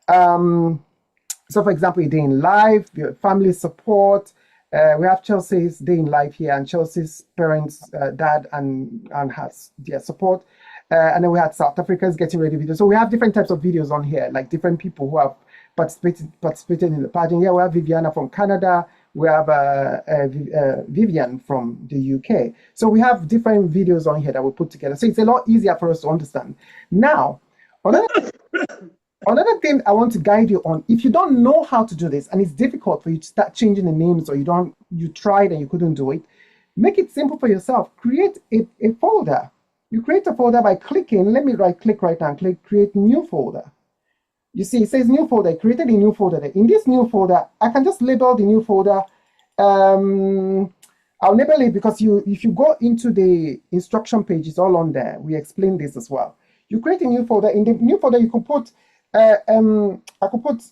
So for example, a day in life, your family support. We have Chelsea's day in life here, and Chelsea's parents, dad and has their support. And then we had South Africa's getting ready videos. So we have different types of videos on here, like different people who have participated in the pageant. Yeah, we have Viviana from Canada. We have Vivian from the UK. So we have different videos on here that we put together. So it's a lot easier for us to understand. Now, another thing I want to guide you on, if you don't know how to do this and it's difficult for you to start changing the names, or you tried and you couldn't do it, make it simple for yourself. Create a folder. You create a folder by clicking, let me right click right now and click create new folder. You see, it says new folder. I created a new folder there. In this new folder, I can just label the new folder. I'll label it because if you go into the instruction page, it's all on there. We explain this as well. You create a new folder. In the new folder, you can put, I could put,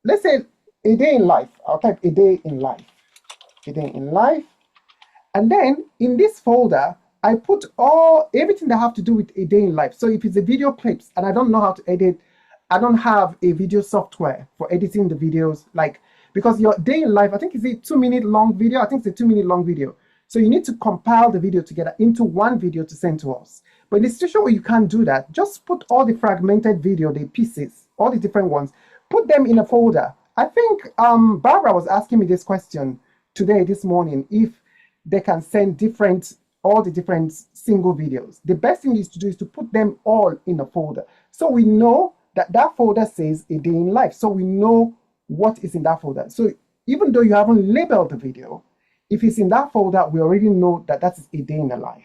let's say a day in life. I'll type a day in life. A day in life. And then in this folder, I put everything that have to do with a day in life. So if it's a video clips and I don't know how to edit, I don't have a video software for editing the videos, because your day in life, I think it's a 2-minute long video. I think it's a 2-minute long video. So you need to compile the video together into one video to send to us. But in the situation where you can't do that, just put all the fragmented video, the pieces, all the different ones, put them in a folder. I think Barbara was asking me this question this morning, if they can send all the different single videos. The best thing is to do is to put them all in a folder. So we know that that folder says a day in life. So we know what is in that folder. So even though you haven't labeled the video, if it's in that folder, we already know that that is a day in a life.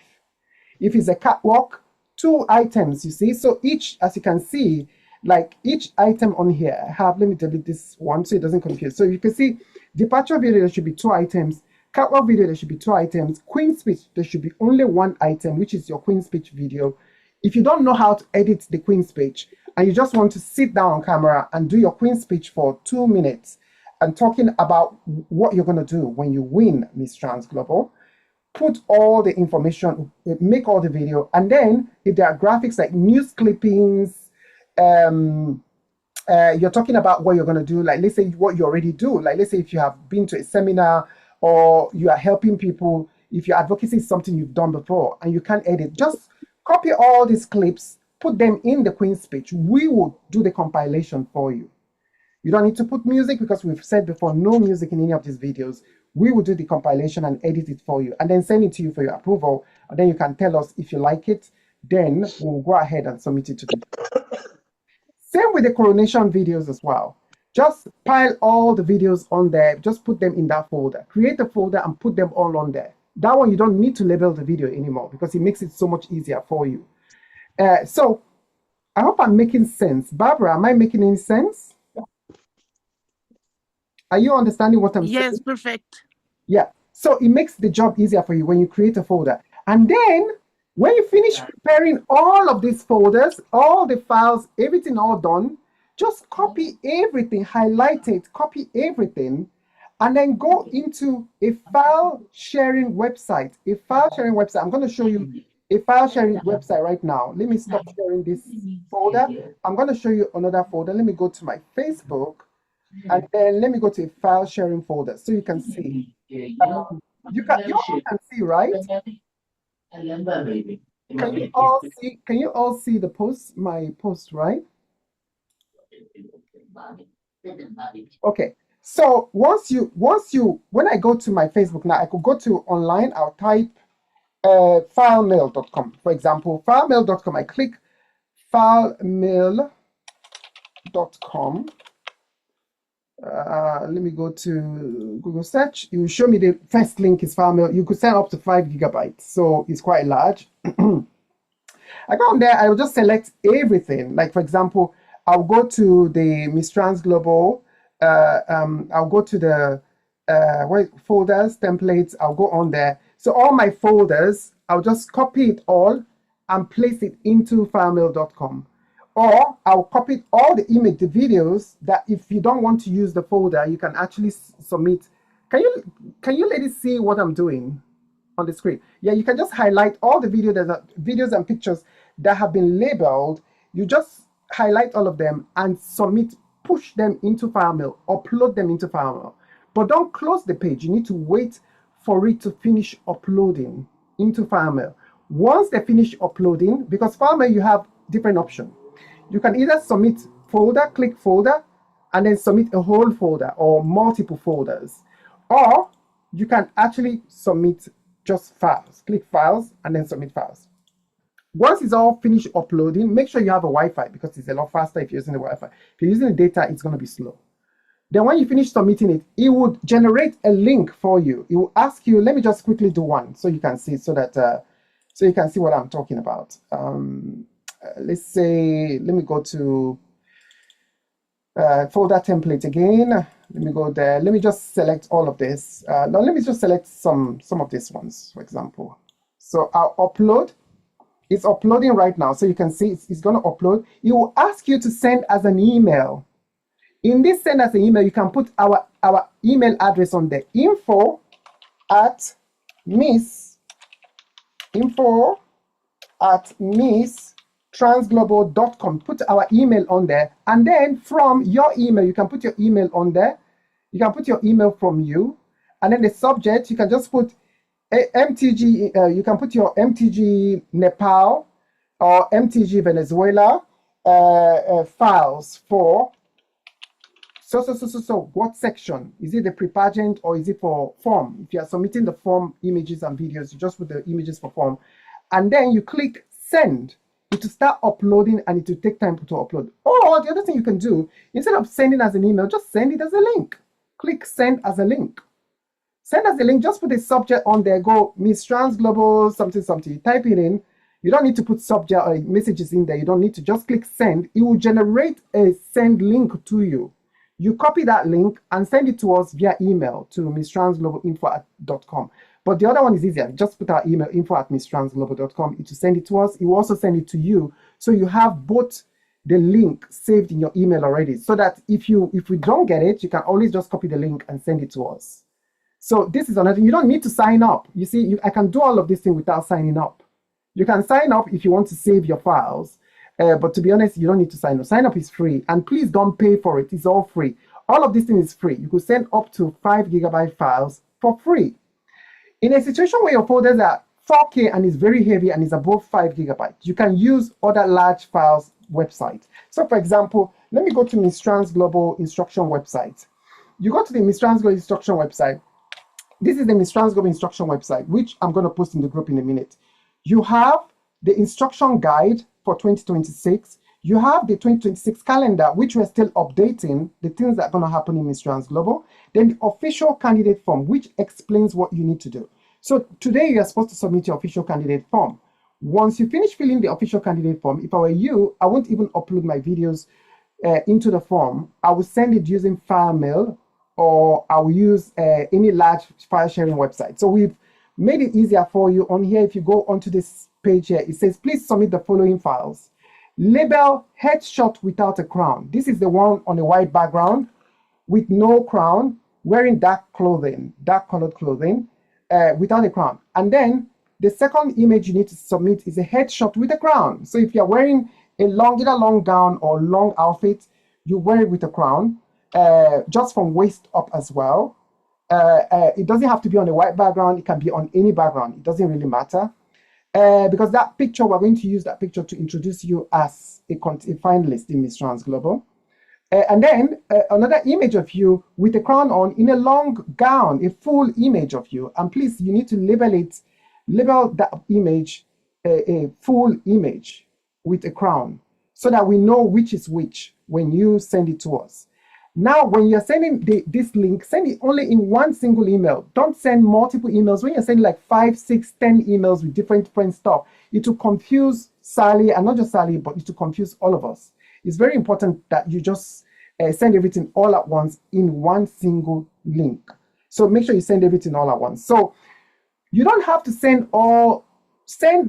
If it's a catwalk, 2 items, you see. So each, as you can see, like each item on here, let me delete this one so it doesn't confuse. So you can see departure video, there should be 2 items. Catwalk video, there should be 2 items. Queen speech, there should be only 1 item, which is your Queen speech video. If you don't know how to edit the Queen speech and you just want to sit down on camera and do your Queen speech for 2 minutes and talking about what you're going to do when you win Miss Trans Global, put all the information, make all the video, and then if there are graphics like news clippings, you're talking about what you're going to do. Like, let's say what you already do. Like, let's say if you have been to a seminar or you are helping people, if your advocacy is something you've done before and you can't edit, just copy all these clips, put them in the Queen's speech. We will do the compilation for you. You don't need to put music because we've said before, no music in any of these videos. We will do the compilation and edit it for you and then send it to you for your approval. And then you can tell us if you like it. Then we'll go ahead and submit it to the... Same with the coronation videos as well. Just pile all the videos on there. Just put them in that folder. Create a folder and put them all on there. That one, you don't need to label the video anymore because it makes it so much easier for you. So I hope I'm making sense. Barbara, am I making any sense? Are you understanding what I'm saying? Yes, perfect. Yeah. So it makes the job easier for you when you create a folder. And then when you finish preparing all of these folders, all the files, everything all done, just copy everything, highlight it, copy everything, and then go into a file sharing website. A file sharing website. I'm going to show you a file sharing website right now. Let me stop sharing this folder. I'm going to show you another folder. Let me go to my Facebook. And then let me go to a file sharing folder so you can see. You all can see, right? Can you all see the post, my post, right? Okay. So when I go to my Facebook now, I could go to online, I'll type filemail.com. For example, filemail.com, I click filemail.com. Let me go to Google search. It will show me the first link is FileMail. You could send up to 5 gigabytes, so it's quite large. I go on there, I will just select everything. Like, for example, I'll go to the Miss Trans Global. I'll go to the folders, templates. I'll go on there. So all my folders, I'll just copy it all and place it into filemail.com. Or I'll copy all the image, the videos that if you don't want to use the folder, you can actually submit. Can you ladies see what I'm doing on the screen? Yeah, you can just highlight all the videos and pictures that have been labeled. You just highlight all of them and submit, push them into FileMail, upload them into FileMail. But don't close the page. You need to wait for it to finish uploading into FileMail. Once they finish uploading, because FileMail you have different options. You can either submit folder, click folder, and then submit a whole folder or multiple folders. Or you can actually submit just files. Click files and then submit files. Once it's all finished uploading, make sure you have a Wi-Fi because it's a lot faster if you're using the Wi-Fi. If you're using the data, it's going to be slow. Then when you finish submitting it, it would generate a link for you. It will ask you, let me just quickly do one so you can see so you can see what I'm talking about. Let's say, let me go to folder template again. Let me go there. Let me just select all of this. Now let me just select some of these ones, for example. So I'll upload. It's uploading right now. So you can see it's going to upload. It will ask you to send as an email. In this send as an email, you can put our email address on there. info@misstransglobal.com. Put our email on there, and then from your email you can put your email on there. You can put your email from you, and then the subject you can just put MTG. You can put your MTG Nepal or MTG Venezuela files for so what section is it? The pre-pageant or is it for form? If you are submitting the form images and videos, you just put the images for form, and then you click send. It will start uploading and it will take time to upload. Or the other thing you can do, instead of sending as an email, just send it as a link. Click send as a link. Send as a link, just put a subject on there, go Miss Trans Global something something. Type it in. You don't need to put subject or messages in there. You don't need to, just click send. It will generate a send link to you. You copy that link and send it to us via email to misstransglobalinfo@.com. But the other one is easier. Just put our email info@misstransglobal.com. It will send it to us. It will also send it to you. So you have both the link saved in your email already. So that if we don't get it, you can always just copy the link and send it to us. So this is another thing. You don't need to sign up. You see, I can do all of this thing without signing up. You can sign up if you want to save your files. But to be honest, you don't need to sign up. Sign up is free, and please don't pay for it. It's all free. All of this thing is free. You could send up to 5 GB files for free. In a situation where your folders are 4K and is very heavy and is above 5 GB, you can use other large files website. So for example, let me go to Miss Trans Global Instruction website. You go to the Miss Trans Global Instruction website. This is the Miss Trans Global Instruction website, which I'm going to post in the group in a minute. You have the instruction guide for 2026. You have the 2026 calendar, which we're still updating, the things that are going to happen in Miss Trans Global. Then the official candidate form, which explains what you need to do. So today you're supposed to submit your official candidate form. Once you finish filling the official candidate form, if I were you, I won't even upload my videos into the form. I will send it using FileMail, or I will use any large file sharing website. So we've made it easier for you on here. If you go onto this page here, it says, please submit the following files. Label headshot without a crown. This is the one on a white background with no crown, wearing dark colored clothing, without a crown. And then the second image you need to submit is a headshot with a crown. So if you're wearing a either long gown or long outfit, you wear it with a crown, just from waist up as well. It doesn't have to be on a white background. It can be on any background. It doesn't really matter. Because that picture, we're going to use that picture to introduce you as a finalist in Miss Trans Global. And then another image of you with a crown on in a long gown, a full image of you. And please, you need to label that image a full image with a crown so that we know which is which when you send it to us. Now, when you're sending this link, send it only in one single email. Don't send multiple emails. When you're sending like 5, 6, 10 emails with different stuff, it will confuse Sally, and not just Sally, but it will confuse all of us. It's very important that you just send everything all at once in one single link. So make sure you send everything all at once. So you don't have to send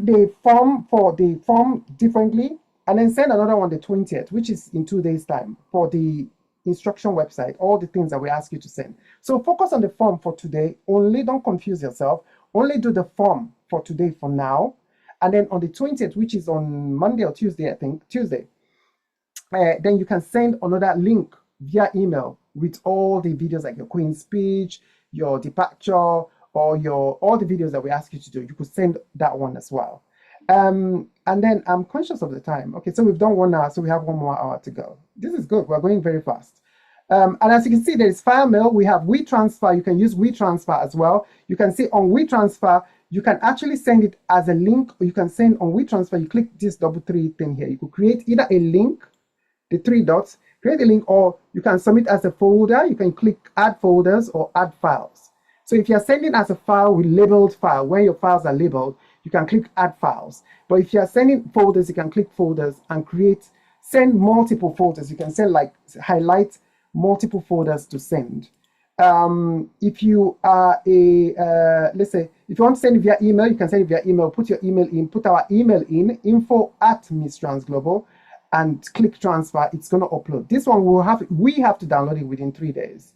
the form for the form differently, and then send another one the 20th, which is in 2 days' time, for the instruction website, all the things that we ask you to send. So focus on the form for today. Only don't confuse yourself. Only do the form for today for now. And then on the 20th, which is on Monday or Tuesday, I think, Tuesday, then you can send another link via email with all the videos, like your Queen's speech, your departure, or all the videos that we ask you to do. You could send that one as well. And then I'm conscious of the time. Okay, so we've done 1 hour, so we have 1 more hour to go. This is good. We're going very fast. And as you can see, there is FileMail. We have WeTransfer. You can use WeTransfer as well. You can see on WeTransfer, you can actually send it as a link, or you can send on WeTransfer. You click this +3 thing here. You could create either a link, the 3 dots, create a link, or you can submit as a folder. You can click add folders or add files. So if you're sending as a file with labeled file, where your files are labeled, you can click add files. But if you're sending folders, you can click folders and send multiple folders. You can send highlight multiple folders to send. If you are let's say, if you want to send it via email, you can send it via email. Put your email in, put our email in, info@Miss Trans Global, and click transfer. It's going to upload. This one we have to download it within 3 days.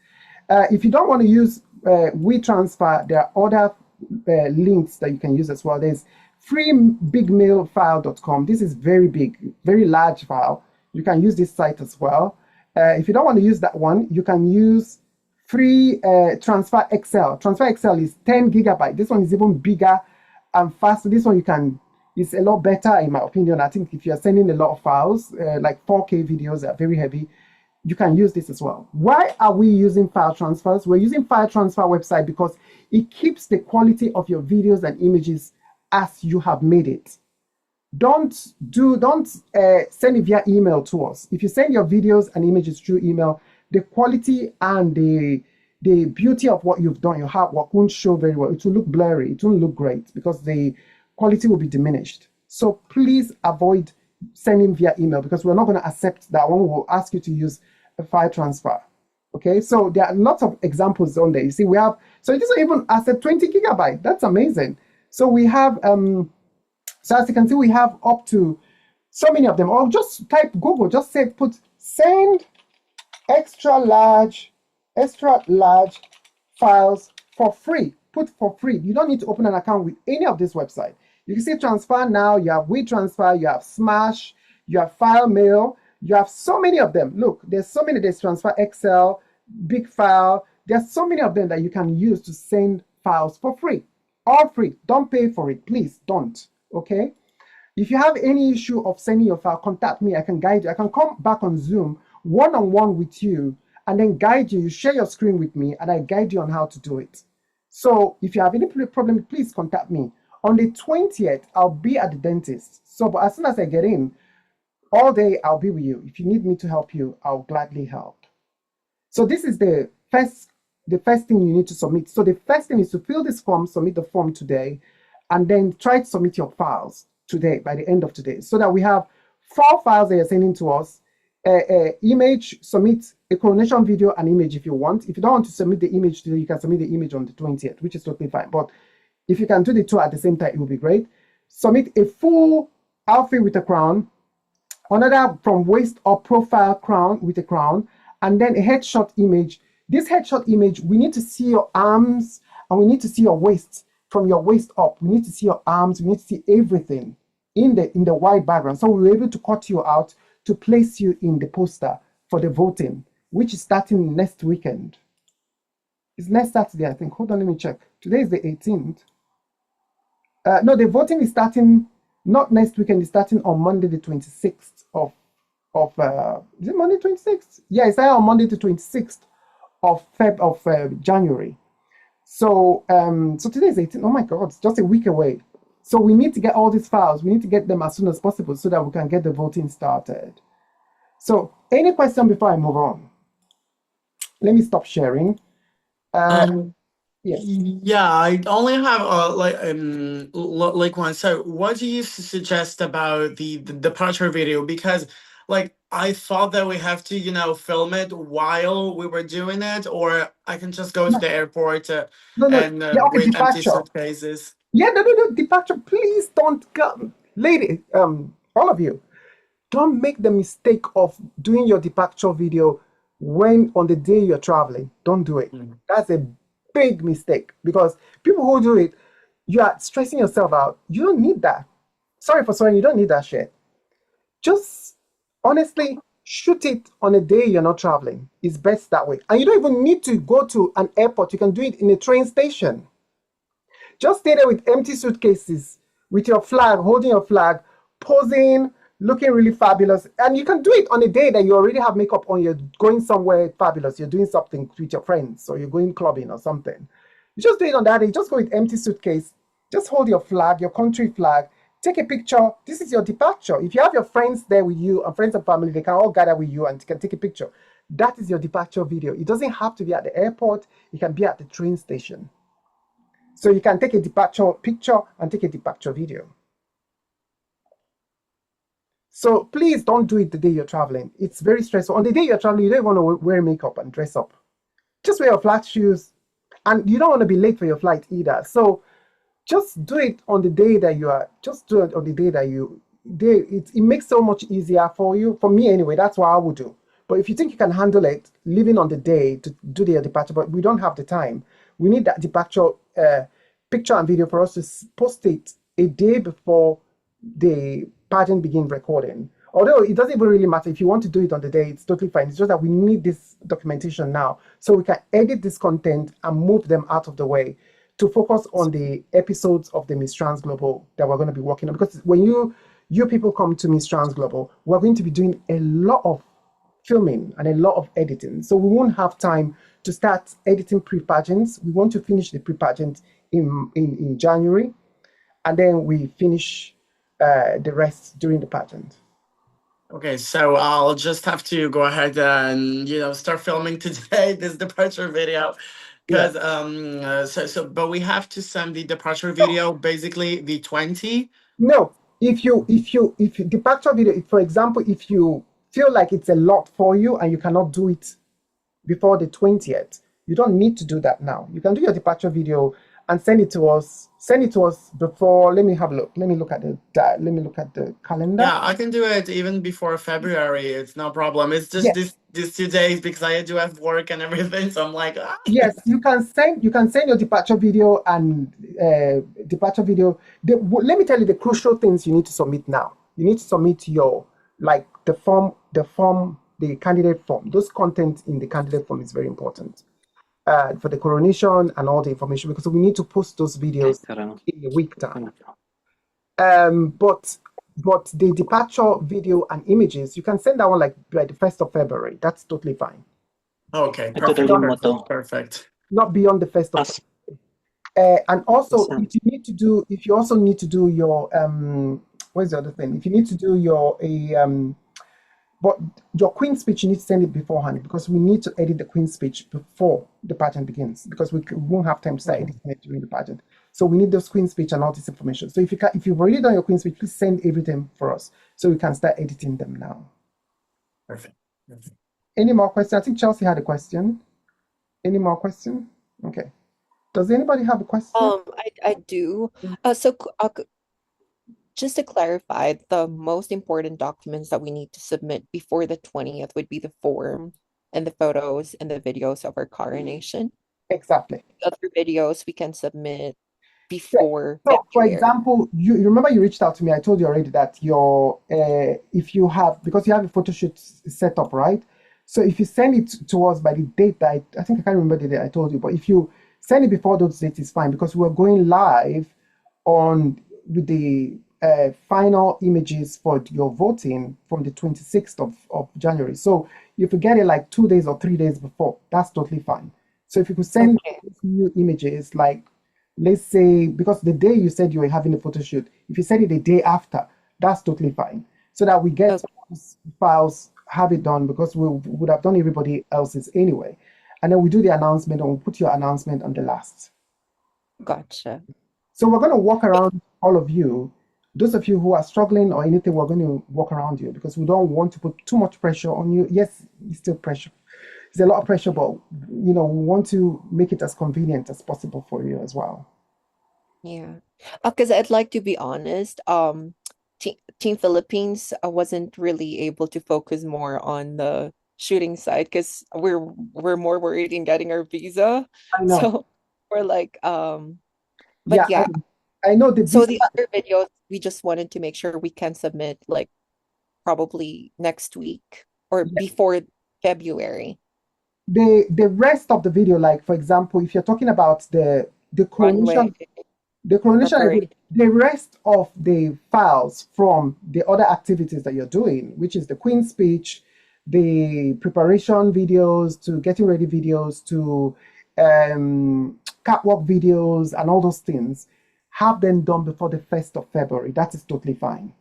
If you don't want to use WeTransfer, there are other links that you can use as well. There's freebigmailfile.com. This is very big, very large file. You can use this site as well. If you don't want to use that one, you can use free Transfer XL. Transfer XL is 10 GB. This one is even bigger and faster. This one is a lot better in my opinion. I think if you're sending a lot of files, like 4K videos that are very heavy, you can use this as well. Why are we using file transfers? We're using file transfer website because it keeps the quality of your videos and images as you have made it. Don't send it via email to us. If you send your videos and images through email, the quality and the beauty of what you've done, your artwork, won't show very well. It will look blurry. It won't look great because the quality will be diminished. So please avoid sending via email, because we're not going to accept that one. We'll ask you to use a file transfer. Okay, so there are lots of examples on there. You see, we have, so it doesn't even accept 20 GB. That's amazing. So we have, so as you can see, we have up to so many of them. Or just type Google, just say, put send extra large files for free. Put for free. You don't need to open an account with any of this website. You can see Transfer Now, you have WeTransfer, you have Smash, you have File Mail, you have so many of them. Look, there's so many. There's Transfer Excel, Big File. There's so many of them that you can use to send files for free. All free. Don't pay for it. Please don't. Okay? If you have any issue of sending your file, contact me. I can guide you. I can come back on Zoom one-on-one with you and then guide you. You share your screen with me and I guide you on how to do it. So if you have any problem, please contact me. On the 20th, I'll be at the dentist. So but as soon as I get in, all day I'll be with you. If you need me to help you, I'll gladly help. So this is the first thing you need to submit. So the first thing is to fill this form, submit the form today, and then try to submit your files today, by the end of today, so that we have 4 files that you're sending to us. Image, submit a coronation video and image if you want. If you don't want to submit the image today, you can submit the image on the 20th, which is totally fine. But if you can do the 2 at the same time, it will be great. Submit a full outfit with a crown, another from waist up profile crown with a crown, and then a headshot image. This headshot image, we need to see your arms and we need to see your waist. From your waist up, we need to see your arms, we need to see everything in the white background. So we were able to cut you out to place you in the poster for the voting, which is starting next weekend. It's next Saturday, I think. Hold on, let me check. Today is the 18th. No, the voting is starting not next weekend. It's starting on Monday, the 26th of is it Monday 26th? Yeah, it's starting on Monday, the 26th of January. So so today is 18. Oh my God, it's just a week away. So we need to get all these files. We need to get them as soon as possible so that we can get the voting started. So any question before I move on? Let me stop sharing. Yes. Yeah, I only have like one. So what do you suggest about the departure video? Because like I thought that we have to, film it while we were doing it, or I can just go to the airport and Yeah, okay, with empty departure. suitcases. Yeah, no, departure. Please don't come. Lady, all of you, don't make the mistake of doing your departure video when on the day you're traveling. Don't do it. That's a big mistake because people who do it, you are stressing yourself out. You don't need that. Sorry for swearing, you don't need that shit. Just honestly shoot it on a day you're not traveling. It's best that way. And you don't even need to go to an airport. You can do it in a train station. Just stay there with empty suitcases, with your flag, holding your flag, posing, looking really fabulous. And you can do it on a day that you already have makeup on, you're going somewhere fabulous, you're doing something with your friends, or you're going clubbing or something. You just do it on that day, just go with empty suitcase, just hold your flag, your country flag, take a picture. This is your departure. If you have your friends there with you, and friends and family, they can all gather with you and can take a picture. That is your departure video. It doesn't have to be at the airport, it can be at the train station. So you can take a departure picture and take a departure video. So please don't do it the day you're traveling. It's very stressful. On the day you're traveling, you don't want to wear makeup and dress up. Just wear your flat shoes, and you don't want to be late for your flight either. So just do it on the day that you are, just do it on the day that it makes so much easier for you. For me anyway, that's what I would do. But if you think you can handle it, leaving on the day to do the departure, but we don't have the time. We need that departure picture and video for us to post it a day before the pageant begin recording. Although it doesn't even really matter if you want to do it on the day, it's totally fine. It's just that we need this documentation now so we can edit this content and move them out of the way to focus on the episodes of the Miss Trans Global that we're going to be working on. Because when you people come to Miss Trans Global, we're going to be doing a lot of filming and a lot of editing. So we won't have time to start editing pre-pageants. We want to finish the pre-pageant in January, and then we finish the rest during the pageant. Okay, so I'll just have to go ahead and start filming today this departure video, because but we have to send the departure video basically the 20. No, if departure video, for example, if you feel like it's a lot for you and you cannot do it before the 20th, you don't need to do that now. You can do your departure video and send it to us. Send it to us before. Let me have a look. Let me look at the calendar. Yeah, I can do it even before February. It's no problem. It's just these 2 days because I do have work and everything. So I'm like, Yes, you can send your departure video and let me tell you the crucial things you need to submit now. You need to submit your like the candidate form. Those content in the candidate form is very important for the coronation and all the information, because we need to post those videos in a week time. But the departure video and images, you can send that one like by the 1st of February. That's totally fine. Okay, Ito perfect, tuloy mo perfect, to. perfect. Not beyond the 1st of As, February. And also, Awesome. if you also need to do your what's the other thing? If you need to do your but your Queen speech, you need to send it beforehand, because we need to edit the Queen speech before the pageant begins, because we won't have time to start editing it during the pageant. So we need those Queen speech and all this information. So if you've already done your Queen speech, please send everything for us so we can start editing them now. Perfect. Perfect. Any more questions? I think Chelsea had a question. Any more questions? Okay. Does anybody have a question? I do. Just to clarify, the most important documents that we need to submit before the 20th would be the form and the photos and the videos of our coronation. Exactly. Other videos we can submit before So, for February. example, you remember you reached out to me. I told you already that if you have, because you have a photo shoot set up, right? So if you send it to us by the date that I think I can't remember the date I told you, but if you send it before those dates, it's fine, because we're going live with the final images for your voting from the 26th of January. So if you get it like 2 days or 3 days before, that's totally fine. So if you could send new images, like, let's say, because the day you said you were having a photo shoot, if you send it the day after, that's totally fine. So that we get those files, have it done, because we would have done everybody else's anyway. And then we do the announcement, and we'll put your announcement on the last. Gotcha. So we're going to walk around all of you. Those of you who are struggling or anything, we're going to walk around you, because we don't want to put too much pressure on you. Yes, it's still pressure. It's a lot of pressure, but we want to make it as convenient as possible for you as well. Yeah. Because I'd like to be honest, Team Philippines wasn't really able to focus more on the shooting side, because we're more worried in getting our visa. I know. So we're like, but yeah, I know the so visa. the other videos, we just wanted to make sure we can submit like probably next week or before February. The rest of the video, like for example, if you're talking about the coronation, the rest of the files from the other activities that you're doing, which is the Queen speech, the preparation videos, to getting ready videos, to catwalk videos, and all those things, have them done before the 1st of February. That is totally fine.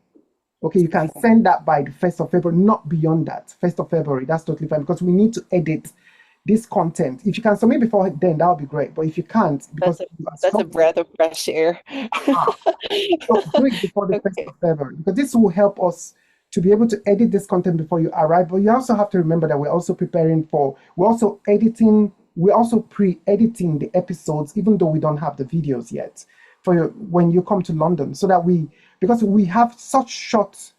Okay, you can send that by the 1st of February, not beyond that. 1st of February, that's totally fine, because we need to edit this content. If you can submit before then, that would be great. But if you can't, because that's a breath of fresh air. So do it before the 1st of February, because this will help us to be able to edit this content before you arrive. But you also have to remember that we're also pre-editing the episodes, even though we don't have the videos yet, for when you come to London, so that because we have such short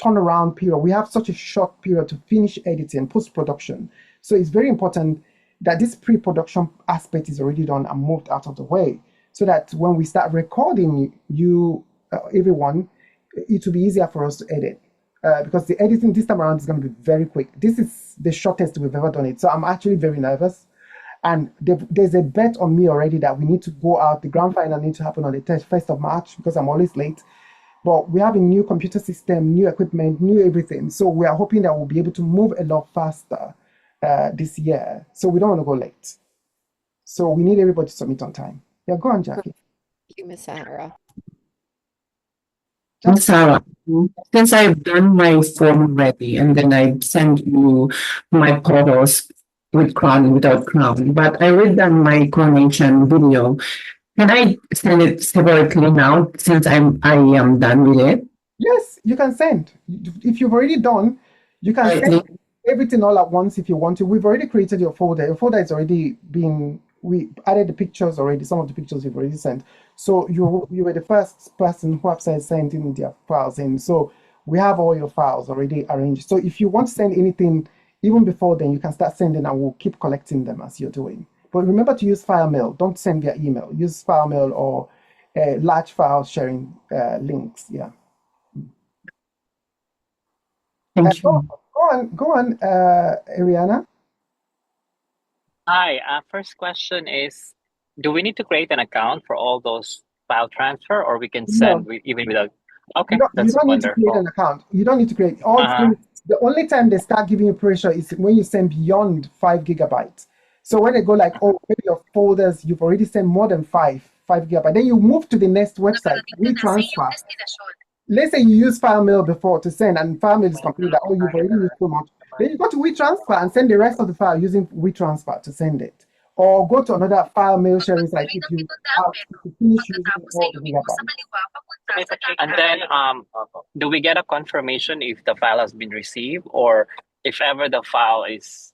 turnaround period, we have such a short period to finish editing, post-production. So it's very important that this pre-production aspect is already done and moved out of the way, so that when we start recording everyone, it will be easier for us to edit. Because the editing this time around is going to be very quick. This is the shortest we've ever done it. So I'm actually very nervous. And there's a bet on me already that we need to go out. The grand final needs to happen on the 1st of March, because I'm always late. But we have a new computer system, new equipment, new everything. So we are hoping that we'll be able to move a lot faster this year. So we don't want to go late. So we need everybody to submit on time. Yeah, go on, Jackie. Thank you, Miss Sarah. Miss Sarah, since I've done my form already, and then I send you my photos with crown and without crown, but I read done my coronation video. Can I send it separately now, since I am done with it? Yes, you can send. If you've already done, you can send everything all at once if you want to. We've already created your folder. Your folder is already we added the pictures already, some of the pictures you've already sent. So you were the first person who have sent in their files in. So we have all your files already arranged. So if you want to send anything even before then, you can start sending, and we'll keep collecting them as you're doing. But remember to use file mail. Don't send via email. Use file mail or large file sharing links. Yeah. Thank Go, you. go on, Ariana. Hi, first question is, do we need to create an account for all those file transfer, or we can send No, even without? Okay, you that's don't need to create an wonderful. account. You don't need to create all Uh-huh. things. The only time they start giving you pressure is when you send beyond 5 GB. So when they go like, oh, maybe your folders, you've already sent more than 5 GB. Then you move to the next website, WeTransfer. Let's say you use FileMail before to send, and FileMail is complaining that, oh, you've already used so much. Then you go to WeTransfer and send the rest of the file using WeTransfer to send it. Or go to another FileMail sharing site if you have to finish using all the gigabytes. And then, do we get a confirmation if the file has been received, or if ever the file is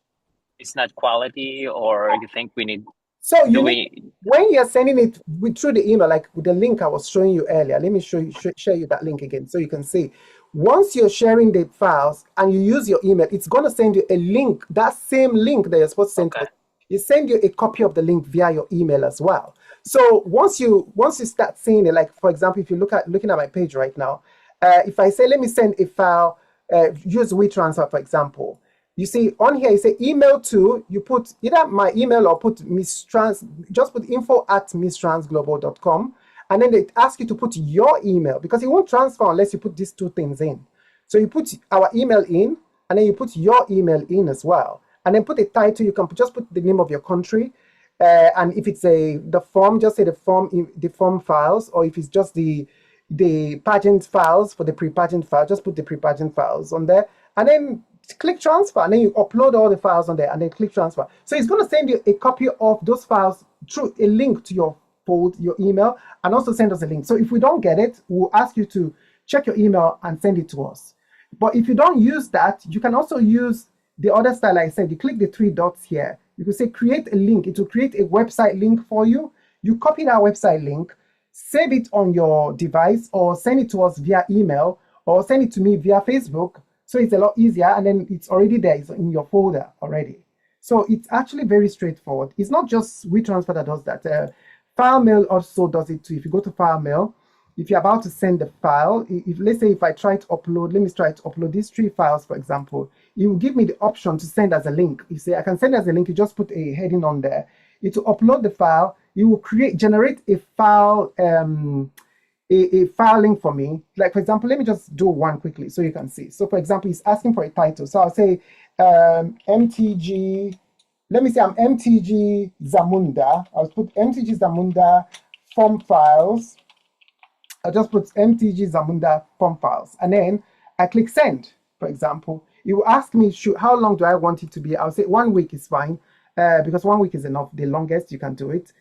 not quality, or you think we need? So do we? When you're sending it through the email, like with the link I was showing you earlier, let me share you that link again so you can see. Once you're sharing the files and you use your email, it's going to send you a link, that same link that you're supposed to send to us. It send you a copy of the link via your email as well. So once you start seeing it, like for example, if you're looking at my page right now, if I say let me send a file, use WeTransfer for example. You see on here, you say email to, you put either my email or put Miss Trans, just put info@misstransglobal.com, and then they ask you to put your email because it won't transfer unless you put these two things in. So you put our email in, and then you put your email in as well, and then put a title. You can just put the name of your country, and if it's the form, just say the form files, or if it's just the pageant files for the pre-pageant file, just put the pre-pageant files on there, and then click transfer, and then you upload all the files on there, and then click transfer. So it's going to send you a copy of those files through a link to your email, and also send us a link. So if we don't get it, we'll ask you to check your email and send it to us. But if you don't use that, you can also use the other style. Like I said, you click the three dots here. You can say create a link. It will create a website link for you. You copy that website link, save it on your device, or send it to us via email, or send it to me via Facebook. So it's a lot easier, and then it's already there. It's in your folder already. So it's actually very straightforward. It's not just WeTransfer that does that. FileMail also does it too. If you go to FileMail, if you're about to send the file, let's say if I try to upload, let me try to upload these 3 files, for example, it will give me the option to send as a link. You say I can send as a link. You just put a heading on there. It will upload the file. It will generate a file. A file link for me. Like for example, let me just do one quickly so you can see. So for example, it's asking for a title. So I'll say MTG, let me say I'm MTG Zamunda. I'll put MTG Zamunda form files. I'll just put MTG Zamunda form files. And then I click send, for example. It will ask me, how long do I want it to be? I'll say 1 week is fine because 1 week is enough. The longest you can do it.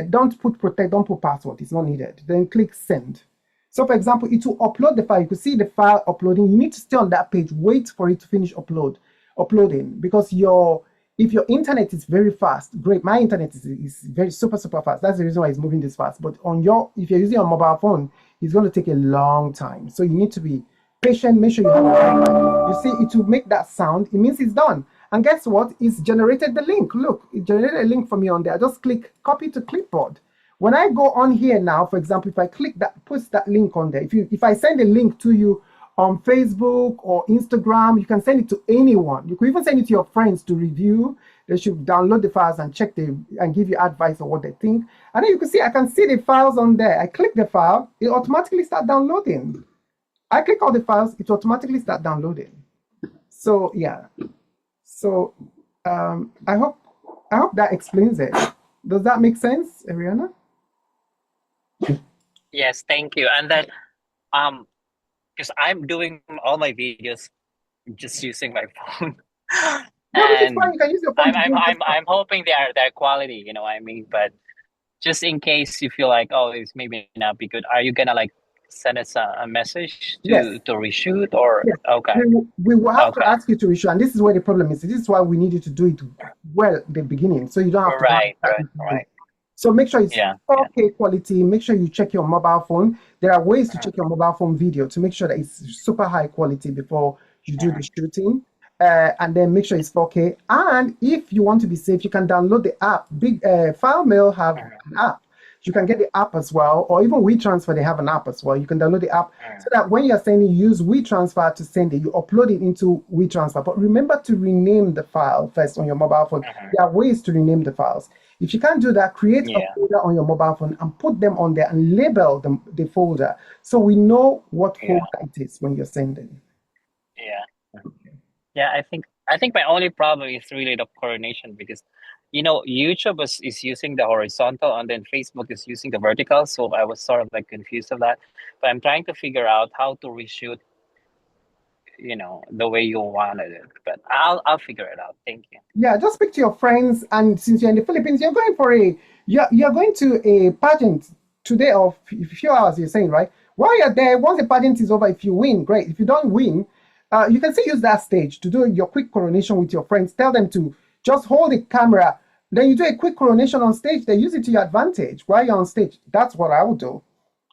Don't put protect, don't put password, it's not needed. Then click send. So for example, it will upload the file. You can see the file uploading. You need to stay on that page, wait for it to finish uploading, because if your internet is very fast, great. My internet is very super fast. That's the reason why it's moving this fast. But if you're using a mobile phone, it's going to take a long time. So you need to be patient, make sure you have a Wi-Fi. You see, it will make that sound. It means it's done. And guess what? It's generated the link. Look, it generated a link for me on there. I just click copy to clipboard. When I go on here now, for example, if I click that, push that link on there. If I send a link to you on Facebook or Instagram, you can send it to anyone. You could even send it to your friends to review. They should download the files and check them and give you advice on what they think. And then you can see, I can see the files on there. I click the file, it automatically start downloading. I click all the files, it automatically start downloading. So yeah. So I hope that explains it. Does that make sense, Ariana? Yes, thank you. And then, because I'm doing all my videos just using my phone, No, which is and fine. You can use your phone to do it. I'm hoping they're quality. You know what I mean? But just in case you feel like, oh, it's maybe not be good, are you gonna like send us a message Yes. to reshoot, or Yes. okay? We will have to Okay. ask you to reshoot, and this is where the problem is. This is why we need you to do it well at the beginning, so you don't have to. Right. So make sure it's Yeah. 4K quality. Make sure you check your mobile phone. There are ways to check your mobile phone video to make sure that it's super high quality before you do the shooting. And then make sure it's 4K. And if you want to be safe, you can download the app. FileMail have an app. You can get the app as well, or even WeTransfer, they have an app as well. You can download the app so that when you're sending, use WeTransfer to send it. You upload it into WeTransfer. But remember to rename the file first on your mobile phone. There are ways to rename the files. If you can't do that, create a folder on your mobile phone and put them on there and label the folder so we know what folder it is when you're sending. Yeah, I think my only problem is really the coordination because YouTube is using the horizontal and then Facebook is using the vertical, so I was sort of like confused of that. But I'm trying to figure out how to reshoot, the way you wanted it. But I'll figure it out. Thank you. Yeah, just speak to your friends, and since you're in the Philippines, you're going to a pageant today of a few hours, you're saying, right? While you're there, once the pageant is over, if you win, great. If you don't win, you can still use that stage to do your quick coronation with your friends. Tell them to just hold the camera. Then you do a quick coronation on stage. They use it to your advantage while you're on stage. That's what I would do.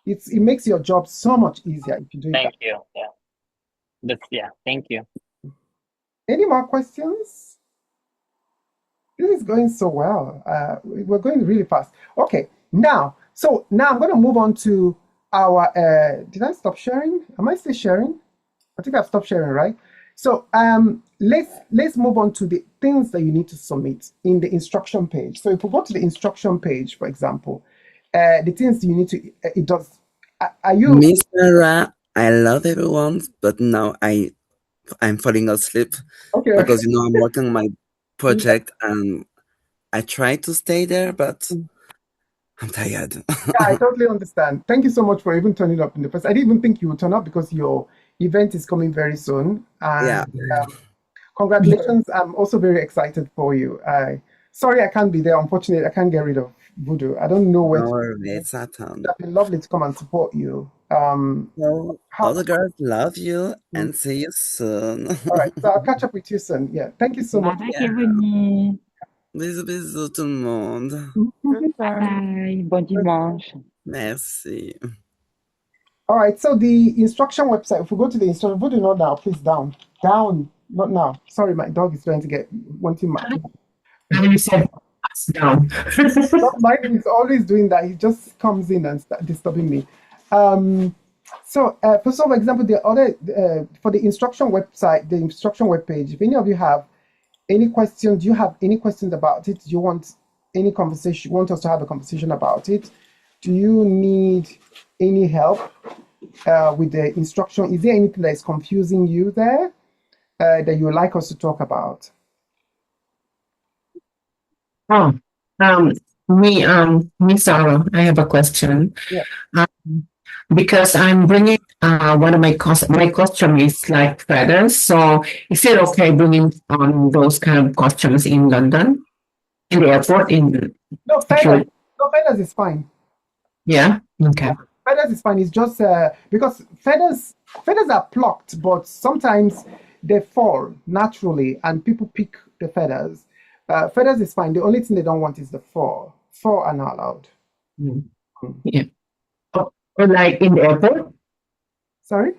It makes your job so much easier if you do Thank that. you. Thank you. Any more questions? This is going so well. We're going really fast. Okay, now I'm going to move on to our. Did I stop sharing? Am I still sharing? I think I've stopped sharing, right? So let's move on to the things that you need to submit in the instruction page. So if we go to the instruction page, for example, the things you need to, it does. Are you? Miss Mara, I love everyone, but now I'm falling asleep because I'm working on my project and I try to stay there, but I'm tired. Yeah, I totally understand. Thank you so much for even turning up in the first. I didn't even think you would turn up because your event is coming very soon. And, congratulations. I'm also very excited for you. Sorry I can't be there. Unfortunately, I can't get rid of Voodoo. I don't know where to. It's Saturn. It'd be lovely to come and support you. All the girls love you and see you soon. All right, so I'll catch up with you soon. Yeah, thank you so much. Bisous, bisous tout le monde. Bye. Bon dimanche. Merci. All right, so the instruction website, if we go to the instruction, Voodoo, not now, please down, not now. Sorry, my dog is trying to get wanting my. You said down. Mine is always doing that. He just comes in and starts disturbing me. So, for example, the other for the instruction website, the instruction webpage. If any of you have any questions, do you have any questions about it? Do you want any conversation? Want us to have a conversation about it? Do you need any help with the instruction? Is there anything that is confusing you there that you would like us to talk about? Me, Sarah, I have a question. Yeah. Because I'm bringing one of my costume is like feathers. So is it okay bringing on those kind of costumes in London, in the airport? No, feathers is fine. Yeah. Okay. Feathers is fine. It's just because feathers are plucked, but sometimes they fall naturally, and people pick the feathers. Feathers is fine. The only thing they don't want is the fur. Fur are not allowed. Yeah. Or like in the airport? Sorry?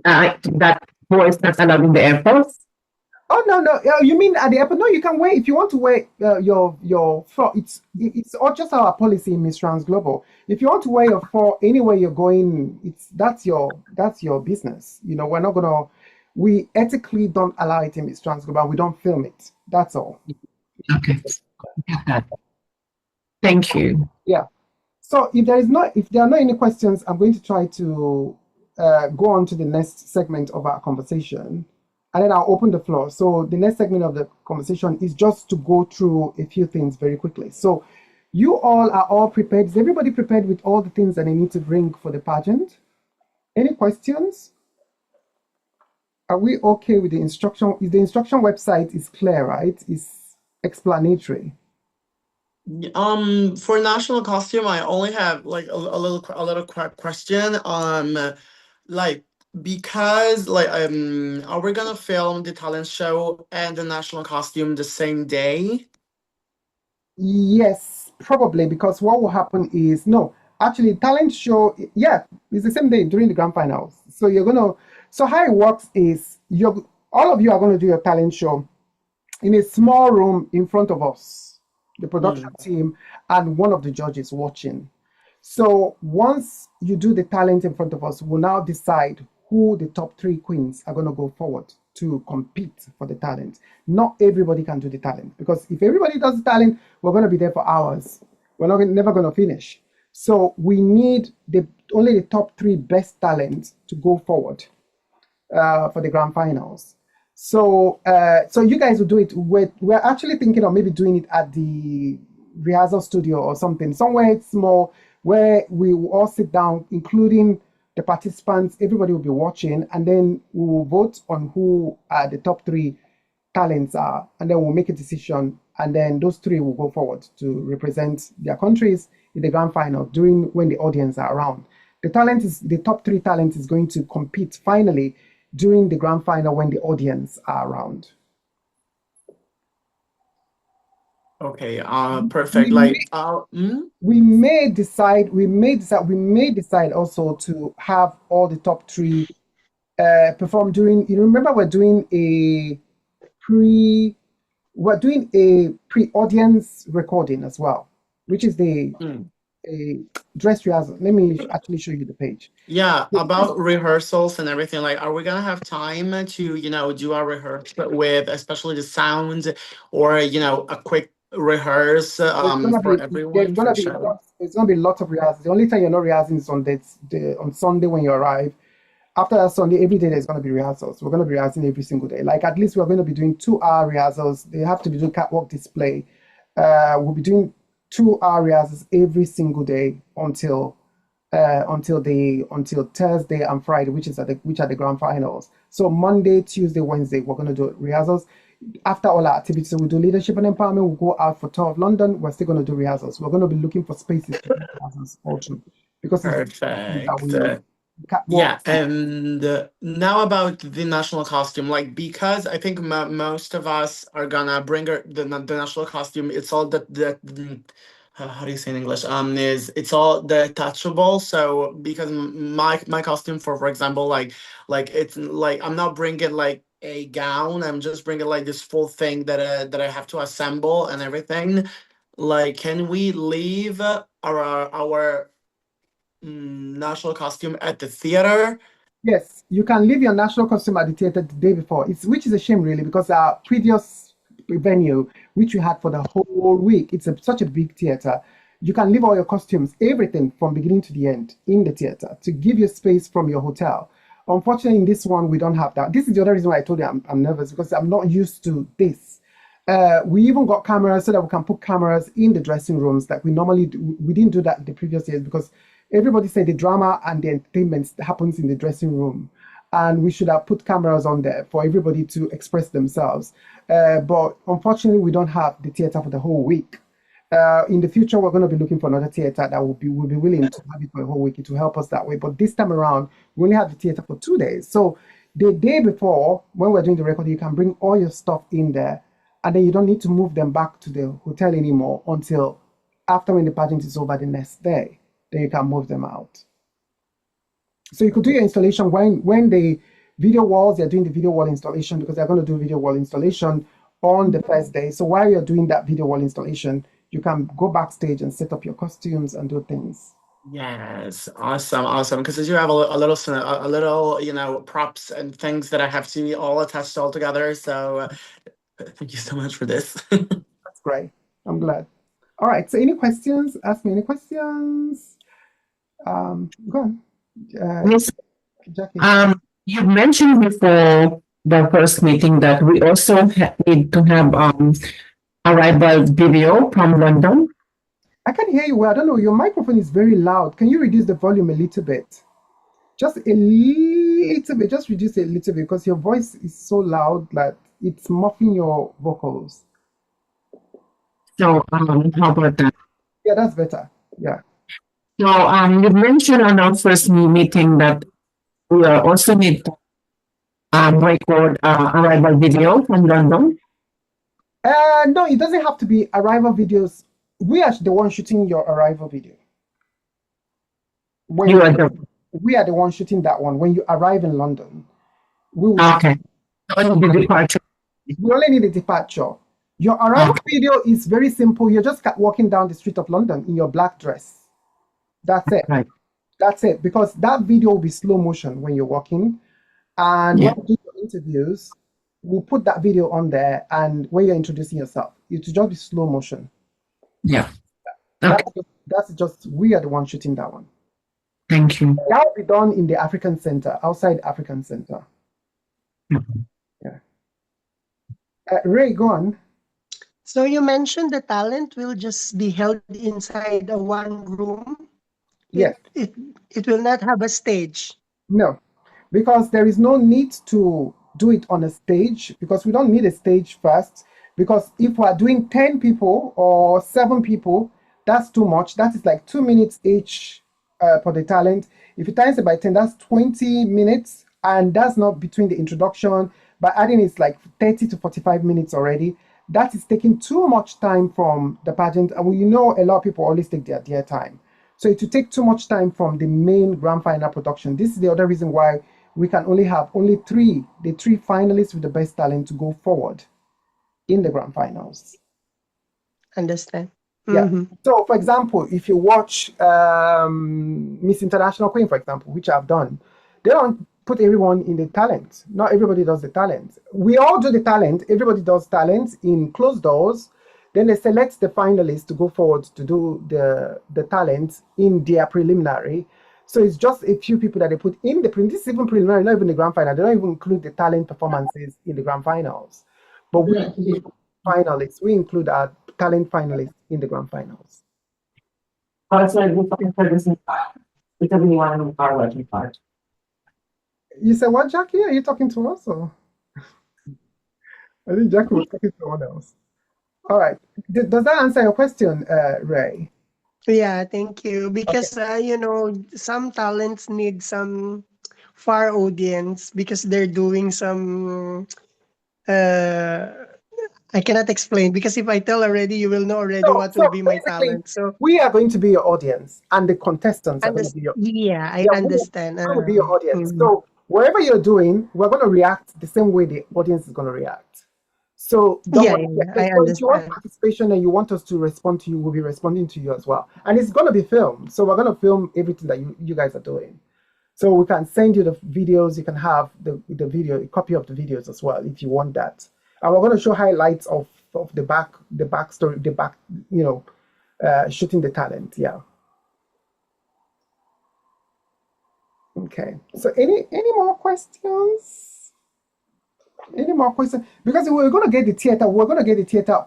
That fur is not allowed in the airport? Oh no! You mean at the airport? No, you can wear if you want to wear your fur. It's just our policy in Miss Trans Global. If you want to wear your fur anywhere you're going, that's your business. We're not gonna. We ethically don't allow it in Miss Trans Global. We don't film it. That's all. Okay. Thank you. Yeah. So if there are not any questions, I'm going to try to go on to the next segment of our conversation, and then I'll open the floor. So the next segment of the conversation is just to go through a few things very quickly. So you all are all prepared. Is everybody prepared with all the things that they need to bring for the pageant? Any questions? Are we okay with the instruction? The instruction website is clear, right? It's explanatory. For national costume, I only have like a little question. Because are we gonna film the talent show and the national costume the same day? Yes, probably, because what will happen is actually talent show, it's the same day during the grand finals. So how it works is all of you are gonna do your talent show in a small room in front of us. the production team, and one of the judges watching. So once you do the talent in front of us, we'll now decide who the top 3 queens are going to go forward to compete for the talent. Not everybody can do the talent, because if everybody does the talent, we're going to be there for hours. We're never going to finish. So we need only the top 3 best talents to go forward for the grand finals. So so you guys will do it. We're actually thinking of maybe doing it at the rehearsal studio or something, somewhere small, where we will all sit down, including the participants. Everybody will be watching, and then we will vote on who the top 3 talents are, and then we'll make a decision, and then those 3 will go forward to represent their countries in the grand final during when the audience are around. The top 3 talents is going to compete finally during the grand final when the audience are around. Okay, perfect. We may decide also to have all the top 3 perform during. You remember we're doing a pre-audience recording as well, which is the dress rehearsal. Let me actually show you the page. Yeah, about rehearsals and everything. Like, are we gonna have time to, do our rehearsal with, especially the sound, or a quick rehearse for everyone for the show? There's gonna be lots of rehearsals. The only time you're not rehearsing is on Sunday when you arrive. After that Sunday, every day there's gonna be rehearsals. We're gonna be rehearsing every single day. Like, at least we're gonna be doing 2-hour rehearsals. They have to be doing catwalk display. We'll be doing 2-hour rehearsals every single day until Thursday and Friday, which are the grand finals. So Monday, Tuesday, Wednesday, we're going to do rehearsals. After all our activities, so we do leadership and empowerment. We'll go out for tour of London. We're still going to do rehearsals. We're going to be looking for spaces to do rehearsals also, because perfect. Yeah, and now about the national costume, like, because I think most of us are gonna bring the national costume. It's all how do you say in English? It's all detachable. So because my costume, for example, like it's like I'm not bringing like a gown. I'm just bringing like this full thing that I have to assemble and everything. Like, can we leave our national costume at the theater? Yes, you can leave your national costume at the theater the day before. Which is a shame, really, because our previous venue, which we had for the whole week, it's such a big theater. You can leave all your costumes, everything from beginning to the end, in the theater to give you space from your hotel. Unfortunately, in this one, we don't have that. This is the other reason why I told you I'm nervous, because I'm not used to this. We even got cameras so that we can put cameras in the dressing rooms like we normally do. We didn't do that the previous years because everybody said the drama and the entertainment happens in the dressing room, and we should have put cameras on there for everybody to express themselves. But unfortunately, we don't have the theater for the whole week. In the future, we're going to be looking for another theater that will be willing to have it for a whole week. It will help us that way. But this time around, we only have the theater for 2 days. So the day before, when we're doing the recording, you can bring all your stuff in there, and then you don't need to move them back to the hotel anymore until after when the pageant is over the next day. Then you can move them out. So you could do your installation when the video walls, they're doing the video wall installation, because they're going to do video wall installation on the first day. So while you're doing that video wall installation, you can go backstage and set up your costumes and do things. Yes, awesome. Because you have a little, props and things that I have to be all attached all together. So thank you so much for this. That's great. I'm glad. All right. So any questions? Ask me any questions. Go on. Yes. Jackie. You mentioned before the first meeting that we also need to have arrival video from London. I can hear you well. I don't know. Your microphone is very loud. Can you reduce the volume a little bit? Just a little bit. Just reduce it a little bit, because your voice is so loud that it's muffling your vocals. So how about that? Yeah, that's better. Yeah. So you mentioned on our first meeting that we also need to record arrival video from London. No, it doesn't have to be arrival videos. We are the one shooting your arrival video. We are the one shooting that one. When you arrive in London, we will. Okay. Only the departure. We only need a departure. Your arrival video is very simple. You're just walking down the street of London in your black dress. That's it. Right. That's it. Because that video will be slow motion when you're walking. And when we do your interviews, we'll put that video on there. And when you're introducing yourself, it will just be slow motion. Yeah. Okay. That's just, we are the ones shooting that one. Thank you. That will be done in the African Center, outside African Center. Yeah. Ray, go on. So you mentioned the talent will just be held inside a one room. Yes. It will not have a stage. No, because there is no need to do it on a stage, because we don't need a stage first. Because if we're doing 10 people or 7 people, that's too much. That is like 2 minutes each for the talent. If you times it by 10, that's 20 minutes. And that's not between the introduction. By adding it's like 30 to 45 minutes already. That is taking too much time from the pageant. And we know a lot of people always take their time. So it will take too much time from the main grand final production. This is the other reason why we can only have the three finalists with the best talent to go forward in the grand finals. Understand. Yeah. So, for example, if you watch Miss International Queen, for example, which I've done, they don't put everyone in the talent. Not everybody does the talent. We all do the talent. Everybody does talent in closed doors. Then they select the finalists to go forward to do the talent in their preliminary. So it's just a few people that they put in the this is even preliminary, not even the grand final. They don't even include the talent performances in the grand finals. But we include finalists. We include our talent finalists in the grand finals. You said what, Jackie? Are you talking to us? Or? I think Jackie was talking to someone else. All right. Does that answer your question, Ray? Yeah, thank you. Because, you know, some talents need some far audience because they're doing some, I cannot explain because if I tell already, you will know already what will be my talent. So we are going to be your audience and the contestants are going to be your I understand. We're going to be your audience. So wherever you're doing, we're going to react the same way the audience is going to react. So I if you want participation and you want us to respond to you, we'll be responding to you as well. And it's going to be filmed. So we're going to film everything that you guys are doing. So we can send you the videos. You can have the video, a copy of the videos as well if you want that. And we're going to show highlights of the backstory, shooting the talent. Yeah. Okay. So any more questions? Any more questions? Because we're going to get the theater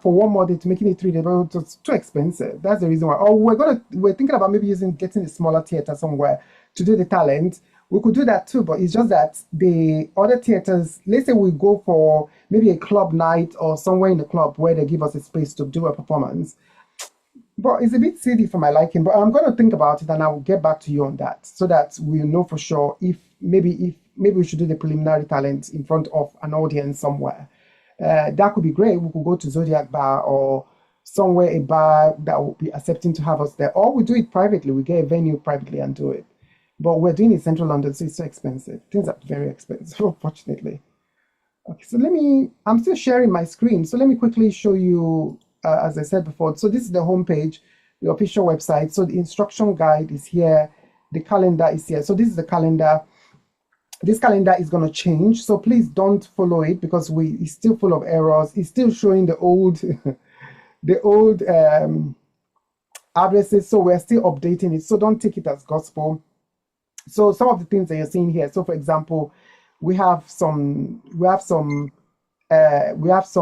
for one more day to making it 3 days, but it's too expensive. That's the reason why. Or we're thinking about maybe getting a smaller theater somewhere to do the talent. We could do that too, but it's just that the other theaters, let's say we go for maybe a club night or somewhere in the club where they give us a space to do a performance. But it's a bit silly for my liking, but I'm going to think about it and I will get back to you on that so that we'll know for sure if maybe we should do the preliminary talent in front of an audience somewhere. That could be great. We could go to Zodiac Bar or somewhere, a bar that will be accepting to have us there. Or we do it privately. We get a venue privately and do it. But we're doing it in central London, so it's so expensive. Things are very expensive, unfortunately. Okay, so I'm still sharing my screen. So let me quickly show you, as I said before. So this is the homepage, the official website. So the instruction guide is here. The calendar is here. So this is the calendar. This calendar is going to change. So please don't follow it because it's still full of errors. It's still showing the old, addresses. So we're still updating it. So don't take it as gospel. So some of the things that you're seeing here. So for example, we have some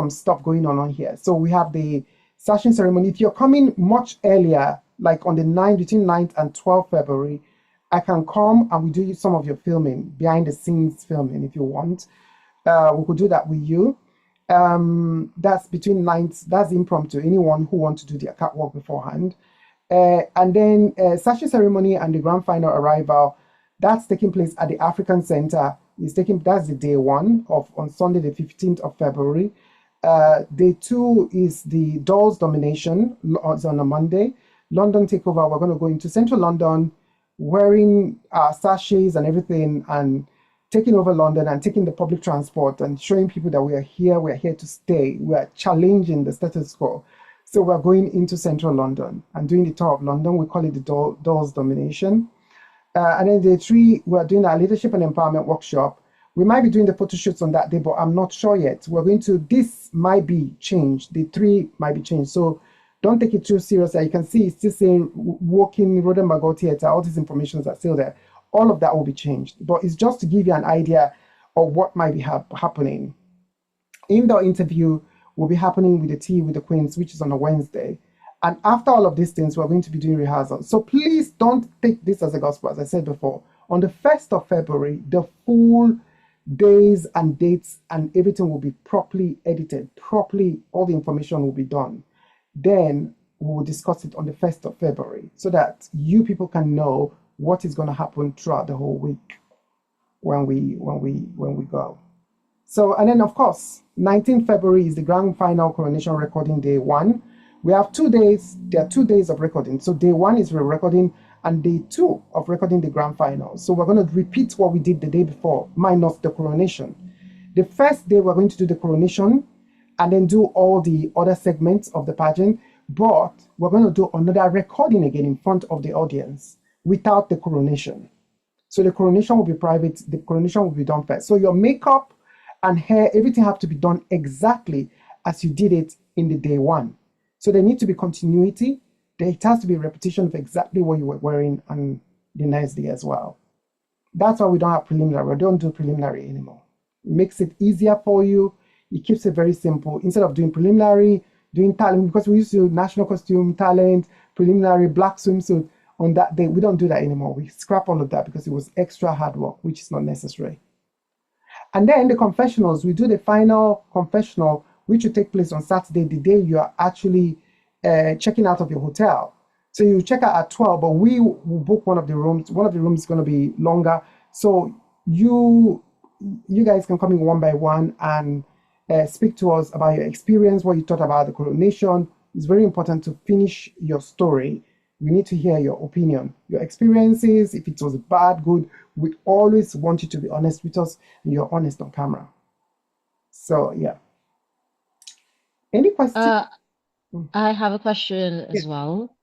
stuff going on here. So we have the sashing ceremony. If you're coming much earlier, like on the 9th, between 9th and 12th February, I can come and we do some of your filming, behind the scenes filming if you want. We could do that with you. That's between 9th, that's impromptu, anyone who wants to do their catwalk beforehand. And then sashing ceremony and the grand final arrival, that's taking place at the African Center. That's the day 1 on Sunday, the 15th of February. Day 2 is the Dolls Domination. It's on a Monday. London Takeover, we're going to go into central London wearing sachets and everything and taking over London and taking the public transport and showing people that we are here to stay. We are challenging the status quo. So we're going into central London and doing the tour of London. We call it the Doors Domination. And then day 3, we're doing our leadership and empowerment workshop. We might be doing the photo shoots on that day, but I'm not sure yet. This might be changed. The 3 might be changed. So don't take it too seriously. You can see it's still saying Walking Roden Magor Theatre. All these informations are still there. All of that will be changed. But it's just to give you an idea of what might be happening. Indoor interview will be happening with the Tea with the Queens, which is on a Wednesday. And after all of these things, we're going to be doing rehearsals. So please don't take this as a gospel, as I said before. On the 1st of February, the full days and dates and everything will be properly edited, all the information will be done. Then we will discuss it on the 1st of February so that you people can know what is going to happen throughout the whole week when we go. So, and then of course, 19th February is the grand final coronation recording day 1. We have 2 days. There are 2 days of recording. So day 1 is re-recording and day 2 of recording the grand final. So we're going to repeat what we did the day before, minus the coronation. The first day we're going to do the coronation and then do all the other segments of the pageant, but we're going to do another recording again in front of the audience without the coronation. So the coronation will be private, the coronation will be done first. So your makeup and hair, everything have to be done exactly as you did it in the day 1. So there needs to be continuity. There has to be a repetition of exactly what you were wearing on the next day as well. That's why we don't have preliminary. We don't do preliminary anymore. It makes it easier for you. It keeps it very simple. Instead of doing preliminary, doing talent, because we used to do national costume, talent, preliminary, black swimsuit on that day. We don't do that anymore. We scrap all of that because it was extra hard work, which is not necessary. And then the confessionals, we do the final confessional, which will take place on Saturday, the day you are actually checking out of your hotel. So you check out at 12, but we will book one of the rooms. One of the rooms is going to be longer. So you guys can come in one by one and speak to us about your experience, what you thought about the coronation. It's very important to finish your story. We need to hear your opinion, your experiences, if it was bad, good. We always want you to be honest with us, and you're honest on camera. So, yeah. Any questions? I have a question as well.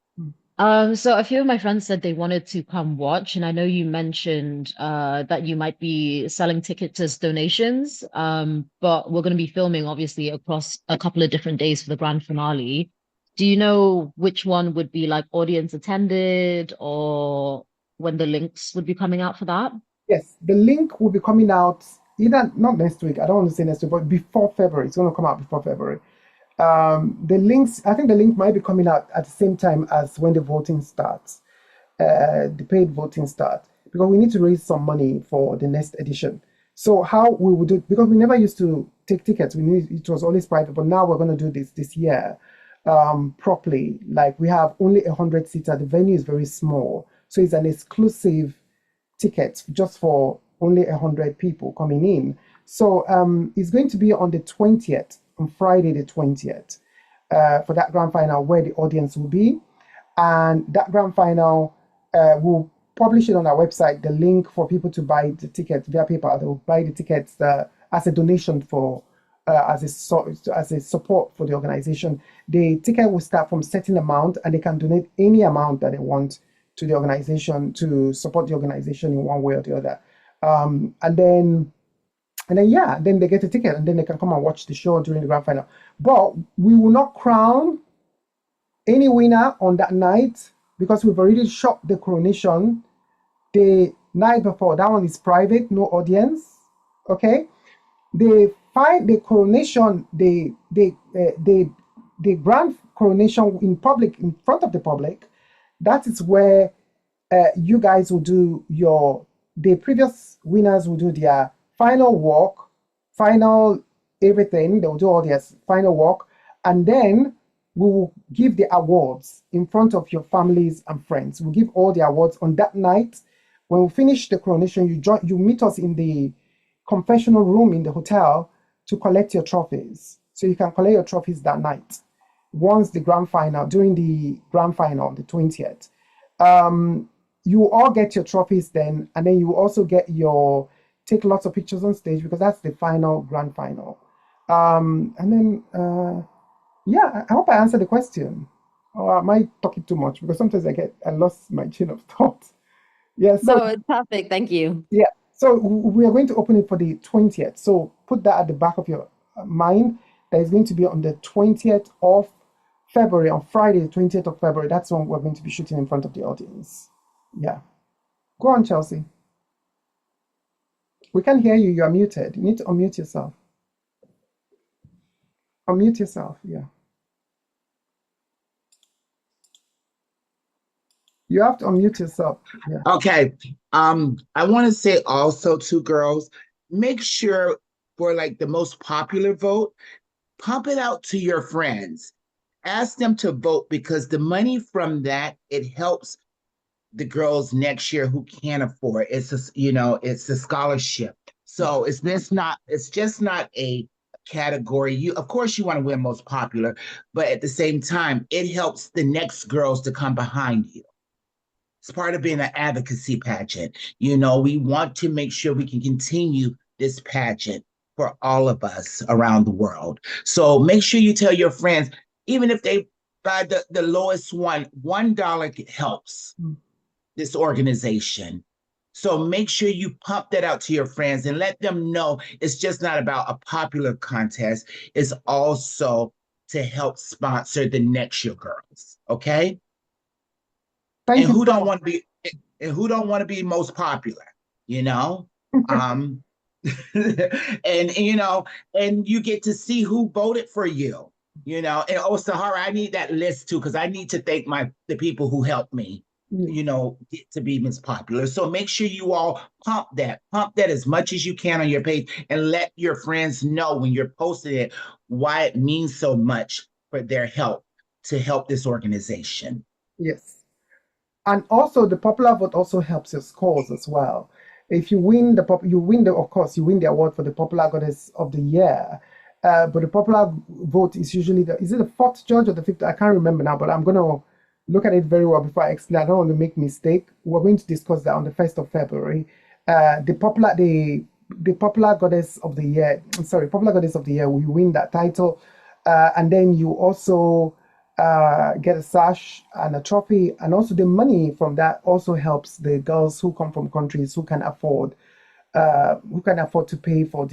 So a few of my friends said they wanted to come watch, and I know you mentioned that you might be selling tickets as donations, but we're going to be filming obviously across a couple of different days for the grand finale. Do you know which one would be like audience attended or when the links would be coming out for that? Yes, the link will be coming out either, not next week, I don't want to say next week, but before February. It's going to come out before February. The links, I think the link might be coming out at the same time as when the voting starts, the paid voting starts, because we need to raise some money for the next edition. So how we would do, because we never used to take tickets, it was always private, but now we're going to do this year properly. Like we have only 100 seater, the venue is very small, so it's an exclusive ticket just for only 100 people coming in. So it's going to be on the 20th, on Friday the 20th, for that grand final where the audience will be. And that grand final, we'll publish it on our website, the link for people to buy the tickets via PayPal. They will buy the tickets as a donation for, as a support for the organization. The ticket will start from a certain amount and they can donate any amount that they want to the organization to support the organization in one way or the other. And then they get a ticket and then they can come and watch the show during the grand final. But we will not crown any winner on that night because we've already shot the coronation the night before. That one is private, no audience. Okay, the coronation, the grand coronation in public, in front of the public. That is where you guys will do the previous winners will do their final walk, final everything. They will do all their final walk, and then we will give the awards in front of your families and friends. We'll give all the awards on that night. When we finish the coronation, you meet us in the confessional room in the hotel to collect your trophies. So you can collect your trophies that night. Once the grand final, during the grand final, the 20th, you all get your trophies then, and then you also get your take lots of pictures on stage because that's the grand final. And then, yeah, I hope I answered the question. Or am I talking too much? Because sometimes I lost my chain of thought. Yeah, so No, it's perfect. Thank you. yeah, so we are going to open it for the 20th. So put that at the back of your mind. That is going to be on the 20th of February, on Friday, the 20th of February. That's when we're going to be shooting in front of the audience. Yeah. Go on, Chelsea. We can't hear you. You are muted. You need to unmute yourself. Unmute yourself. Yeah. You have to unmute yourself. Yeah. Okay. I want to say also to girls, make sure for like the most popular vote, pump it out to your friends. Ask them to vote because the money from that, it helps the girls next year who can't afford. It's it's a scholarship. So it's just not a category. Of course you want to win most popular, but at the same time, it helps the next girls to come behind you. It's part of being an advocacy pageant. We want to make sure we can continue this pageant for all of us around the world. So make sure you tell your friends, even if they buy the lowest one, $1 helps this organization. So make sure you pump that out to your friends and let them know it's just not about a popular contest. It's also to help sponsor the next year girls. Okay? And who don't want to be most popular, and you get to see who voted for you, and Sahara, I need that list too, because I need to thank the people who helped me, get to be Miss Popular. So make sure you all pump that as much as you can on your page and let your friends know when you're posting it why it means so much for their help to help this organization. Yes. And also the popular vote also helps your scores as well. If you win of course you win the award for the popular goddess of the year. But the popular vote is usually is it the fourth judge or the fifth? I can't remember now, but I'm gonna look at it very well before I explain. I don't want to make mistake. We're going to discuss that on the 1st of February. The popular goddess of the year, popular goddess of the year, we win that title. And then you also get a sash and a trophy, and also the money from that also helps the girls who come from countries who can afford to pay for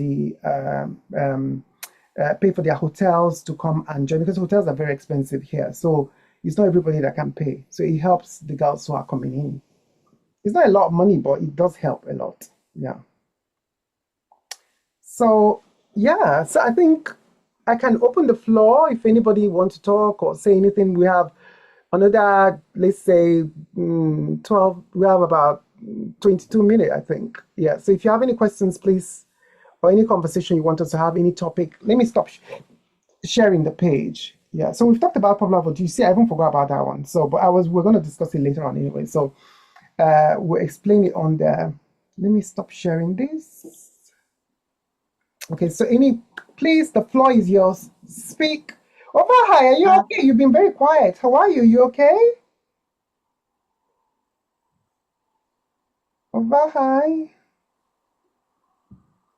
their hotels to come and join, because hotels are very expensive here. So it's not everybody that can pay. So it helps the girls who are coming in. It's not a lot of money, but it does help a lot. Yeah. So yeah, so I think I can open the floor if anybody wants to talk or say anything. We have another, let's say, 12, we have about 22 minutes, I think. Yeah, so if you have any questions, please, or any conversation you want us to have, any topic, let me stop sharing the page. Yeah, so we've talked about popular vote. You see, I even forgot about that one. So, but we're going to discuss it later on anyway. So we'll explain it on there. Let me stop sharing this. Okay, so please, the floor is yours. Speak. Hi, are you okay? You've been very quiet. How are you? You okay? Hi.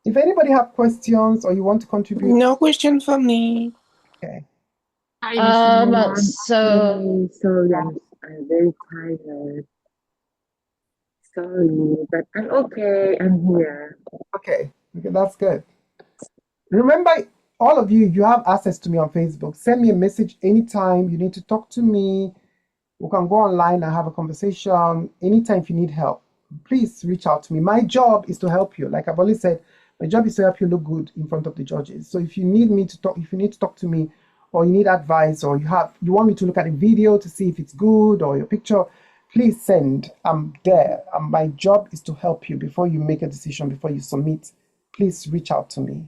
If anybody have questions or you want to contribute. No question for me. Okay. Sorry, I'm very tired. Sorry, but I'm okay. I'm here. Okay, that's good. Remember, all of you, you have access to me on Facebook. Send me a message anytime you need to talk to me. We can go online and have a conversation. Anytime if you need help, please reach out to me. My job is to help you. Like I've always said, my job is to help you look good in front of the judges. So if you need me to talk, if you need to talk to me, or you need advice, or you want me to look at a video to see if it's good, or your picture, please send. I'm there. My job is to help you before you make a decision, before you submit. Please reach out to me.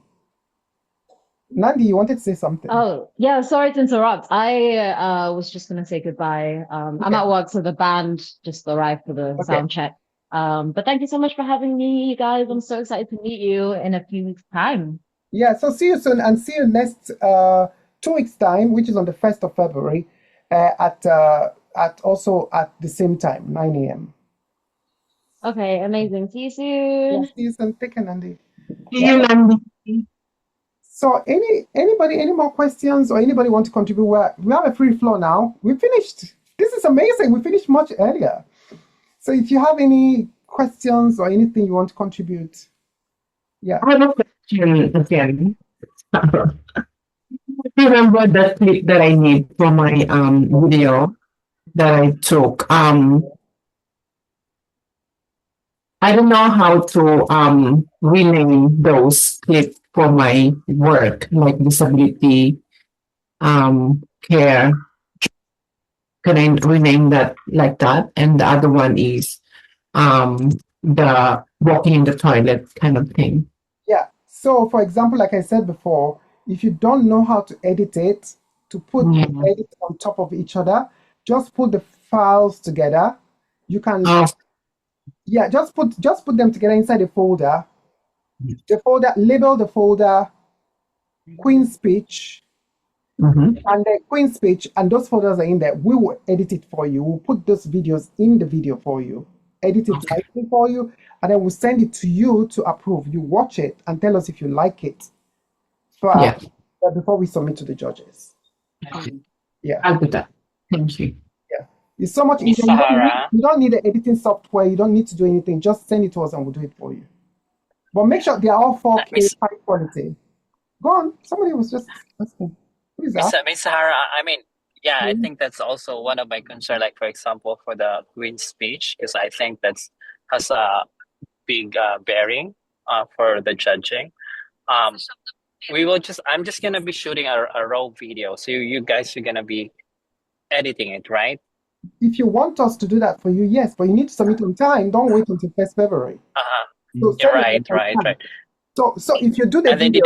Nandi, you wanted to say something? Oh, yeah, sorry to interrupt. I was just going to say goodbye. I'm at work, so the band just arrived for the sound check. But thank you so much for having me, you guys. I'm so excited to meet you in a few weeks' time. Yeah, so see you soon, and see you next 2 weeks' time, which is on the 1st of February, at also at the same time, 9 a.m. Okay, amazing. See you Yeah, soon. see you soon. Take care, Nandi. See you, Nandi. So anybody, any more questions or anybody want to contribute? We have a free floor now. We finished. This is amazing. We finished much earlier. So if you have any questions or anything you want to contribute, yeah. I have a question again. Remember that clip that I made for my video that I took. I don't know how to rename those clips for my work, like disability care. Can I rename that like that? And the other one is the walking in the toilet kind of thing. Yeah. So for example, like I said before, if you don't know how to edit it, to put edit on top of each other, just put the files together. You can yeah, just put them together inside a folder. The folder, label the folder Queen Speech. And the Queen Speech, and those folders are in there. We will edit it for you. We'll put those videos in the video for you, edit it nicely for you, and then we'll send it to you to approve. You watch it and tell us if you like it first, before we submit to the judges. Yeah, I'll do that. Thank you. Yeah, it's so much Miss easier. Sahara. You don't need the editing software. You don't need to do anything. Just send it to us and we'll do it for you. But make sure they are all 4K high quality. Go on. Somebody was just asking. Who is that? Miss Sahara, I mean, yeah, I think that's also one of my concerns. Like, for example, for the Queen's Speech, because I think that's has a big bearing for the judging. I'm just gonna be shooting a raw video, so you guys are gonna be editing it, right? If you want us to do that for you, yes, but you need to submit on time. Don't wait until 1st February. So You're right. So if you do the video,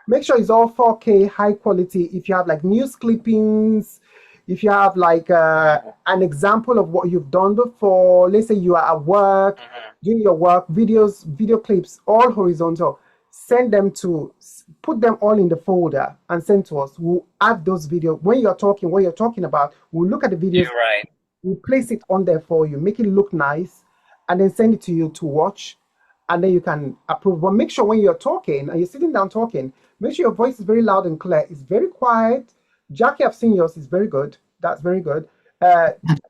make sure it's all 4K high quality. If you have like news clippings, if you have like an example of what you've done before, let's say you are at work, doing your work, video clips, all horizontal, send them put them all in the folder and send to us. We'll add those videos. When you're talking, what you're talking about, we'll look at the videos. You're right. We'll place it on there for you, make it look nice, and then send it to you to watch, and then you can approve. But make sure when you're talking and you're sitting down talking, make sure your voice is very loud and clear. It's very quiet. Jackie, I've seen yours. It's very good. That's very good.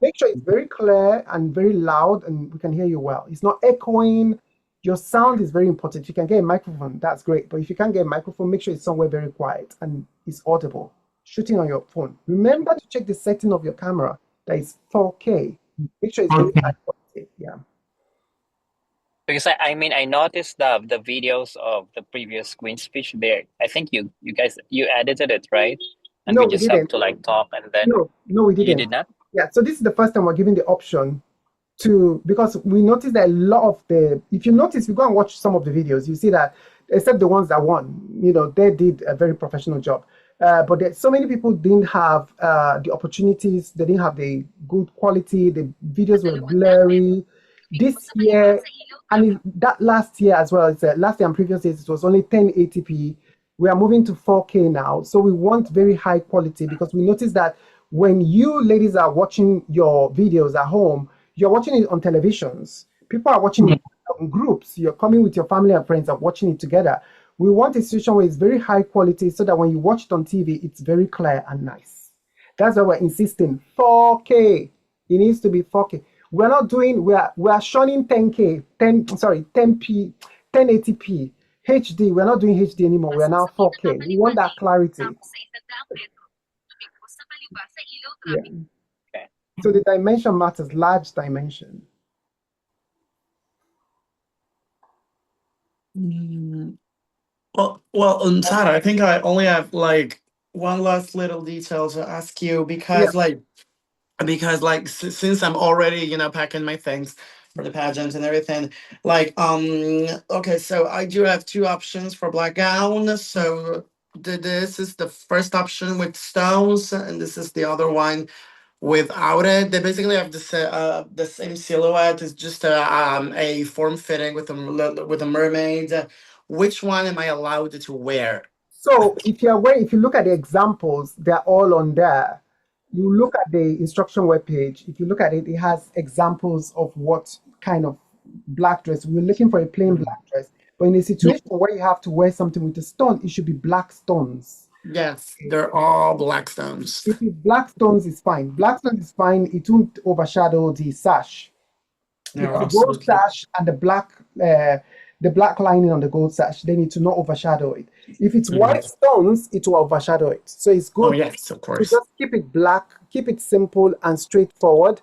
Make sure it's very clear and very loud and we can hear you well. It's not echoing. Your sound is very important. If you can get a microphone, that's great. But if you can't get a microphone, make sure it's somewhere very quiet and it's audible. Shooting on your phone. Remember to check the setting of your camera. That is 4K. Make sure it's very high quality. Yeah. Because I mean, I noticed the videos of the previous Queen's Speech there. I think you guys edited it, right? And No, we we just have didn't. to like talk and then No, we didn't. You did not? Yeah, so this is the first time we're giving the option because we noticed that a lot of if you notice, you go and watch some of the videos, you see that except the ones that won, they did a very professional job. But so many people didn't have the opportunities, they didn't have the good quality, the videos were blurry. This year, and that last year as well, last year and previous years, it was only 1080p. We are moving to 4K now. So we want very high quality because we noticed that when you ladies are watching your videos at home, you're watching it on televisions. People are watching it in groups. You're coming with your family and friends and watching it together. We want a situation where it's very high quality so that when you watch it on TV, it's very clear and nice. That's why we're insisting 4K. It needs to be 4K. We're not doing, we are shunning 10K, 1080p, HD. We're not doing HD anymore. We are now 4K. We want that clarity. Yeah. Okay. So the dimension matters, large dimension. Well, Tara, I think I only have like one last little detail to ask you because since I'm already packing my things for the pageant and everything, okay, so I do have two options for black gown. So this is the first option with stones, and this is the other one without it. They basically have the same silhouette. It's just a form fitting with a mermaid. Which one am I allowed to wear? So if you look at the examples, they're all on there. You look at the instruction webpage. If you look at it, it has examples of what kind of black dress. We're looking for a plain black dress. But in a situation where you have to wear something with a stone, it should be black stones. Yes, they're all black stones. If it's black stones, is fine. Black stones is fine. It won't overshadow the sash. No, If the gold absolutely. sash and the black lining on the gold sash, they need to not overshadow it. If it's white stones, it will overshadow it. So it's good. Oh, yes, of to course. just keep it black, keep it simple and straightforward.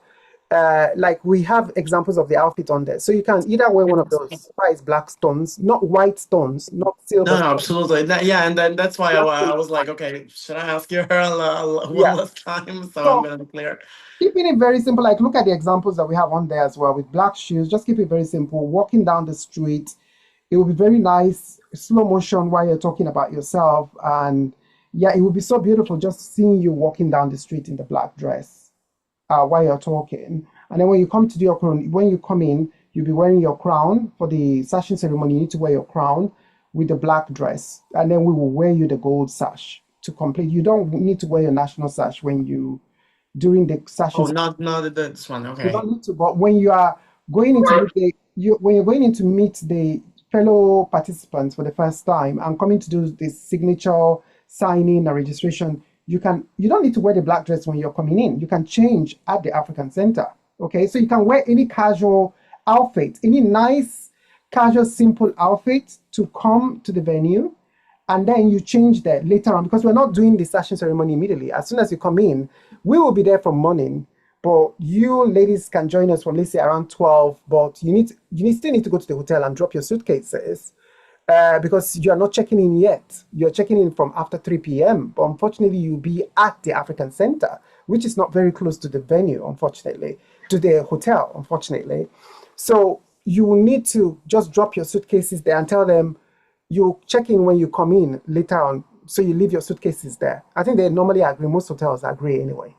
Like we have examples of the outfit on there. So you can either wear one of those price black stones, not white stones, not silver No, stones. absolutely. Yeah, and then that's why I was like, okay, should I ask you one Yeah. last time? So So I'm gonna be clear. keeping it very simple, like look at the examples that we have on there as well with black shoes. Just keep it very simple. Walking down the street, it will be very nice, slow motion while you're talking about yourself. And yeah, it will be so beautiful just seeing you walking down the street in the black dress while you're talking. And then when you come to do your crown, when you come in, you'll be wearing your crown for the sashing ceremony. You need to wear your crown with the black dress, and then we will wear you the gold sash to complete. You don't need to wear your national sash when you during the sashing. Oh, not this one. You Okay. don't need to, but when you are going into when you're going in to meet the fellow participants for the first time and coming to do the signature signing and registration, you don't need to wear the black dress when you're coming in. You can change at the African Center. Okay, so you can wear any casual outfit, any nice, casual, simple outfit to come to the venue, and then you change that later on because we're not doing the sashing ceremony immediately. As soon as you come in, we will be there from morning, but you ladies can join us from, let's say, around 12, but you still need to go to the hotel and drop your suitcases because you are not checking in yet. You're checking in from after 3 p.m., but unfortunately, you'll be at the African Center, which is not very close to the venue, unfortunately, to the hotel, unfortunately. So you will need to just drop your suitcases there and tell them you check in when you come in later on. So you leave your suitcases there. I think they normally agree. Most hotels agree anyway.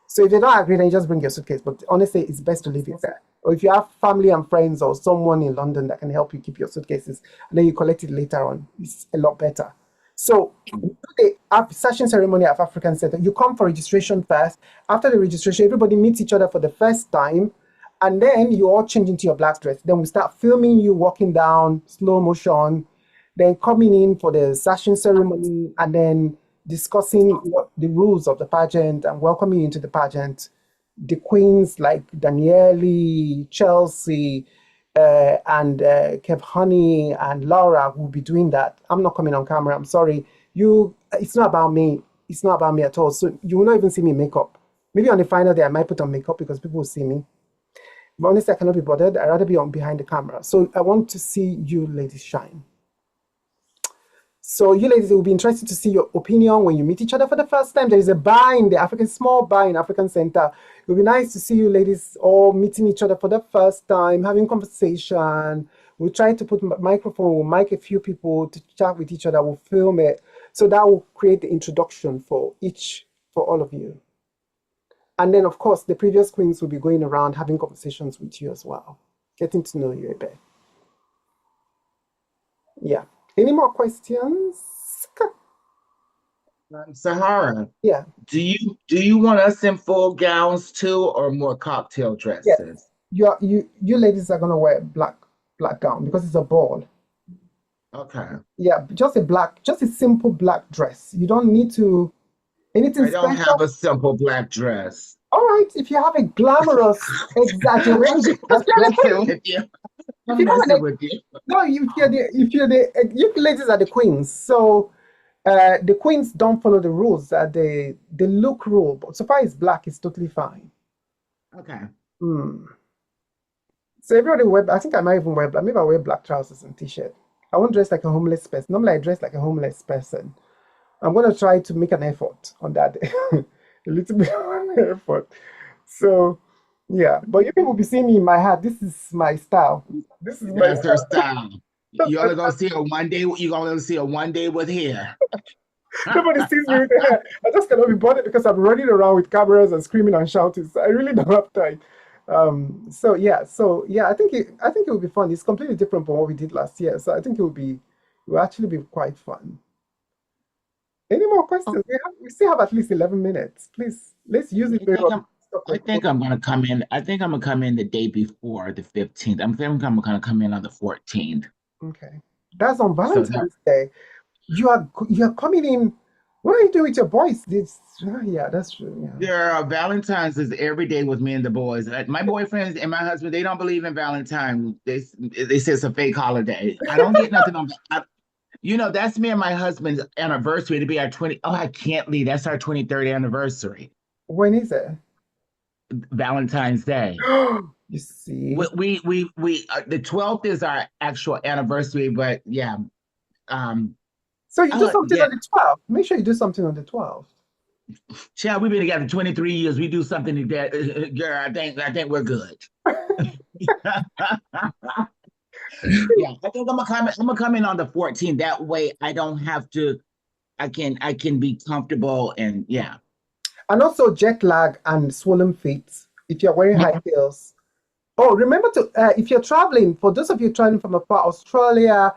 So if they don't agree, then you just bring your suitcase. But honestly, it's best to leave it there. Or if you have family and friends or someone in London that can help you keep your suitcases, and then you collect it later on, it's a lot better. So the session ceremony at African Center, you come for registration first. After the registration, everybody meets each other for the first time, and then you all change into your black dress. Then we start filming you walking down, slow motion, then coming in for the session ceremony, and then discussing what the rules of the pageant and welcoming you into the pageant. The queens like Danielle, Chelsea, and Kev Honey and Laura will be doing that. I'm not coming on camera. I'm sorry. It's not about me. It's not about me at all. So you will not even see me in makeup. Maybe on the final day I might put on makeup because people will see me. But honestly, I cannot be bothered. I'd rather be on behind the camera. So I want to see you ladies shine. So you ladies, it will be interesting to see your opinion when you meet each other for the first time. There is a bar in the small bar in African Center. It will be nice to see you ladies all meeting each other for the first time, having conversation. We'll try to put a microphone, we'll mic a few people to chat with each other, we'll film it. So that will create the introduction for all of you. And then, of course, the previous queens will be going around having conversations with you as well, getting to know you a bit. Yeah. Any more questions? Sahara. Yeah. Do you want us in full gowns too, or more cocktail dresses? Yeah. You ladies are gonna wear black gown because it's a ball. Okay. Yeah, just a simple black dress. You don't need to anything I don't special. have a simple black dress. All right, if you have a glamorous exaggeration, No, you ladies are the queens. So the queens don't follow the rules. The look rule, but so far as black is totally fine. Okay. So everybody wear. I think I might even wear black. Maybe I wear black trousers and t-shirt. I won't dress like a homeless person. Normally I dress like a homeless person. I'm gonna try to make an effort on that. A little bit of an effort. So yeah, but you people will be seeing me in my hat. This is my style. This is my That's her style. You're only gonna see her one day. You're gonna see her one day with hair. Nobody sees me with the hair. I just cannot be bothered because I'm running around with cameras and screaming and shouting. So I really don't have time. So yeah, I think it will be fun. It's completely different from what we did last year. So I think it will actually be quite fun. Any more questions? We still have at least 11 minutes. Please, let's use it very well. I think I'm gonna come in. I think I'm gonna come in the day before the 15th. I'm thinking I'm gonna come in on the 14th. Okay, that's on So that, Valentine's Day. You are coming in. What are you doing with your boys? Yeah, that's true. Yeah. there Valentine's is every day with me and the boys. My boyfriends and my husband, they don't believe in Valentine's. They say it's a fake holiday. I don't get nothing on. That's me and my husband's anniversary to be our 20. Oh, I can't leave. That's our 23rd anniversary. When is it? Valentine's Day. You see, we the 12th is our actual anniversary, but yeah. So you do something on the 12th. Make sure you do something on the 12th. Chad, we've been together 23 years. We do something that, girl, I think we're good. Yeah, I think I'm gonna come in on the 14th. That way I don't have to, I can be comfortable and yeah. And also jet lag and swollen feet if you're wearing high heels. Oh, remember to if you're traveling, for those of you traveling from afar, Australia,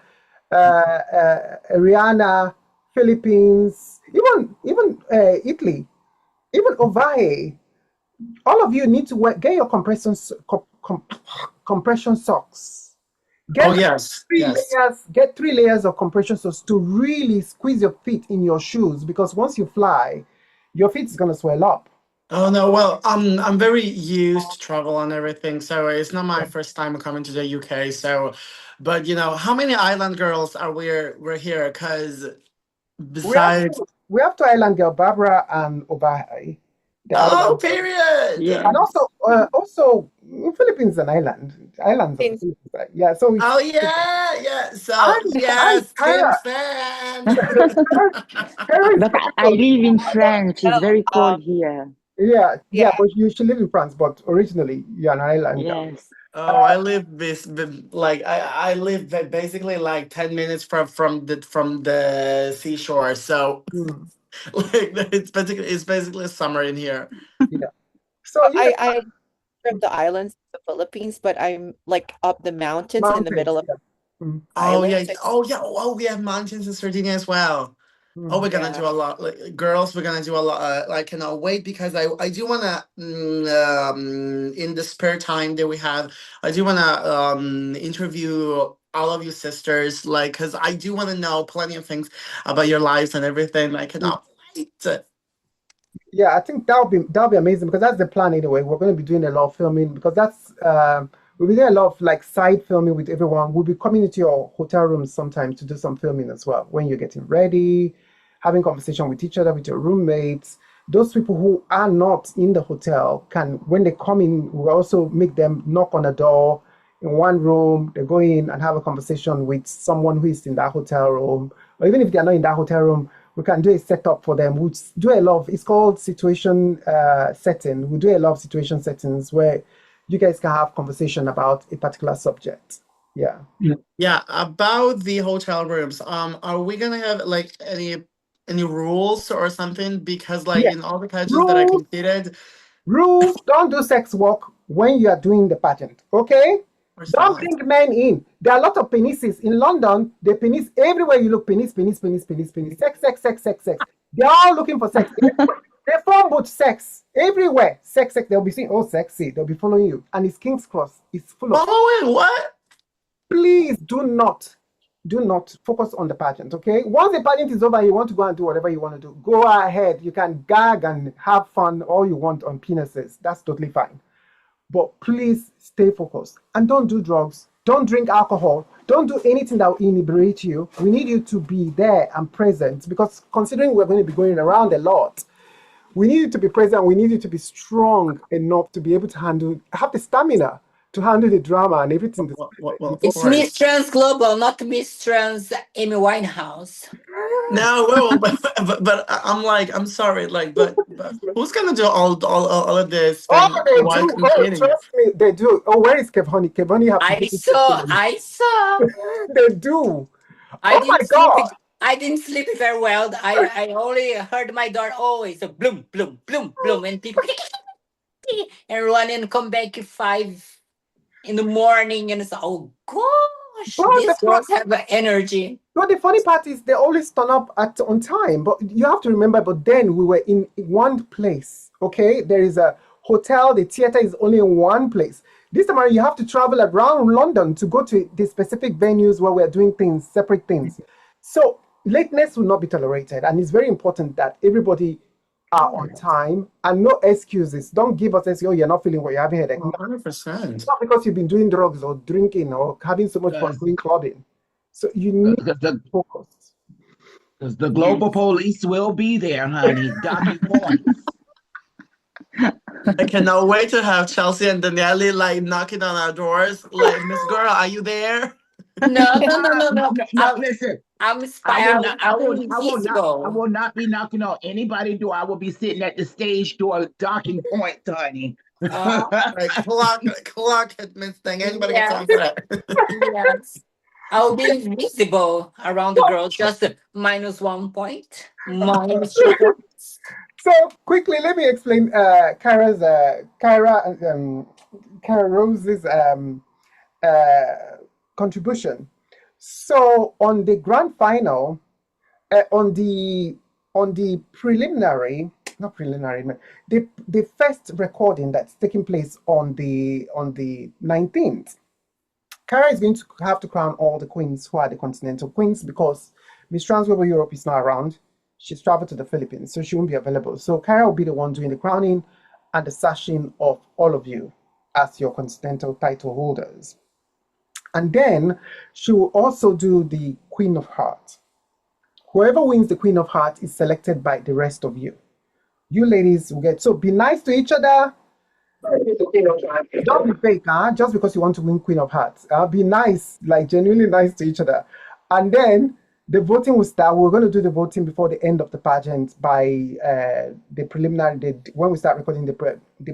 Rihanna, Philippines, even Italy, even Hawaii, all of you need to get your compression socks. Get 3 layers of compression socks to really squeeze your feet in your shoes, because once you fly, your feet is gonna swell up. Oh no, well, I'm very used to travel and everything, so it's not my first time coming to the UK. So, but how many island girls are we're here? Because besides, we have 2 island girl, Barbara and Obahi. Oh, period. Yeah, and also Philippines is an island. Islands. Right? Yeah. So. Oh yeah. So yes, Kim fan. But I live in France. It's very cold here. Yeah, but you should live in France, but originally you're an island. Yes. Oh, I live I live basically like 10 minutes from the seashore. So it's basically summer in here. Yeah. So I from the islands, the Philippines, but I'm like up the mountains in the middle of islands. Oh, we have mountains in Sardinia as well. Oh, we're gonna do a lot, girls. We're gonna do a lot. I cannot wait because I do wanna in the spare time that we have, I do wanna interview all of you sisters, because I do wanna know plenty of things about your lives and everything. I cannot wait. Yeah, I think that'll be amazing, because that's the plan anyway. We're going to be doing a lot of filming, because that's we'll be doing a lot of side filming with everyone. We'll be coming into your hotel rooms sometime to do some filming as well. When you're getting ready, having conversation with each other, with your roommates. Those people who are not in the hotel can, when they come in, we'll also make them knock on a door in one room. They go in and have a conversation with someone who is in that hotel room, or even if they're not in that hotel room, we can do a setup for them. We'll do a lot of, it's called situation setting. We do a lot of situation settings where you guys can have conversation about a particular subject. Yeah. Yeah, about the hotel rooms. Are we gonna have any rules or something? Because in all the pageants that I completed, rules: don't do sex work when you are doing the pageant. Okay. Don't bring men in. There are a lot of penises in London. The penis everywhere you look, penis. Sex. They're all looking for sex. They form both sex everywhere. Sex. They'll be saying, "Oh, sexy." They'll be following you, and it's King's Cross. It's full of following. What? Please do not focus on the pageant. Okay. Once the pageant is over, you want to go and do whatever you want to do. Go ahead. You can gag and have fun all you want on penises. That's totally fine. But please stay focused and don't do drugs. Don't drink alcohol. Don't do anything that will inebriate you. We need you to be there and present, because considering we're going to be going around a lot, we need you to be present. We need you to be strong enough to be able to have the stamina to handle the drama and everything. It's Miss Trans Global, not Miss Trans Amy Winehouse. No, but I'm sorry, but who's gonna do all of this? They do. Trust me, they do. Oh, where is Kev Honey? Kev Honey I saw. They do. I didn't sleep very well. I only heard my door always bloom, and people and run and come back at 5 in the morning, and it's oh gosh, these girls have energy. No, the funny part is they always turn up on time, but you have to remember. But then we were in one place. Okay, there is a hotel, the theater is only in one place. This time around, you have to travel around London to go to the specific venues where we're doing things, separate things. So lateness will not be tolerated. And it's very important that everybody are on time and no excuses. Don't give us excuses, oh, you're not feeling well, you're having a headache. 100%. Not because you've been doing drugs or drinking or having so much fun going clubbing. So you need to focus. Because the global police will be there, honey. Docking points. I cannot wait to have Chelsea and Danielle like knocking on our doors. Like, Miss Girl, are you there? No. Listen. I'm I will not be knocking on anybody's door. I will be sitting at the stage door docking points, honey. Like clock it, Miss Thing. Anybody can answer that. Yes. I'll be invisible around the girls, just -1 point. -2 points. So quickly, let me explain Kyra Rose's contribution. So on the grand final, on the the first recording that's taking place on the 19th, Kyra is going to have to crown all the queens who are the continental queens because Miss Trans Global Europe is not around. She's traveled to the Philippines, so she won't be available. So Kyra will be the one doing the crowning and the sashing of all of you as your continental title holders. And then she will also do the Queen of Hearts. Whoever wins the Queen of Hearts is selected by the rest of you. You ladies will get, so be nice to each other. Don't be fake, just because you want to win Queen of Hearts. Be nice, like genuinely nice to each other. And then the voting will start. We're going to do the voting before the end of the pageant by the preliminary, when we start recording the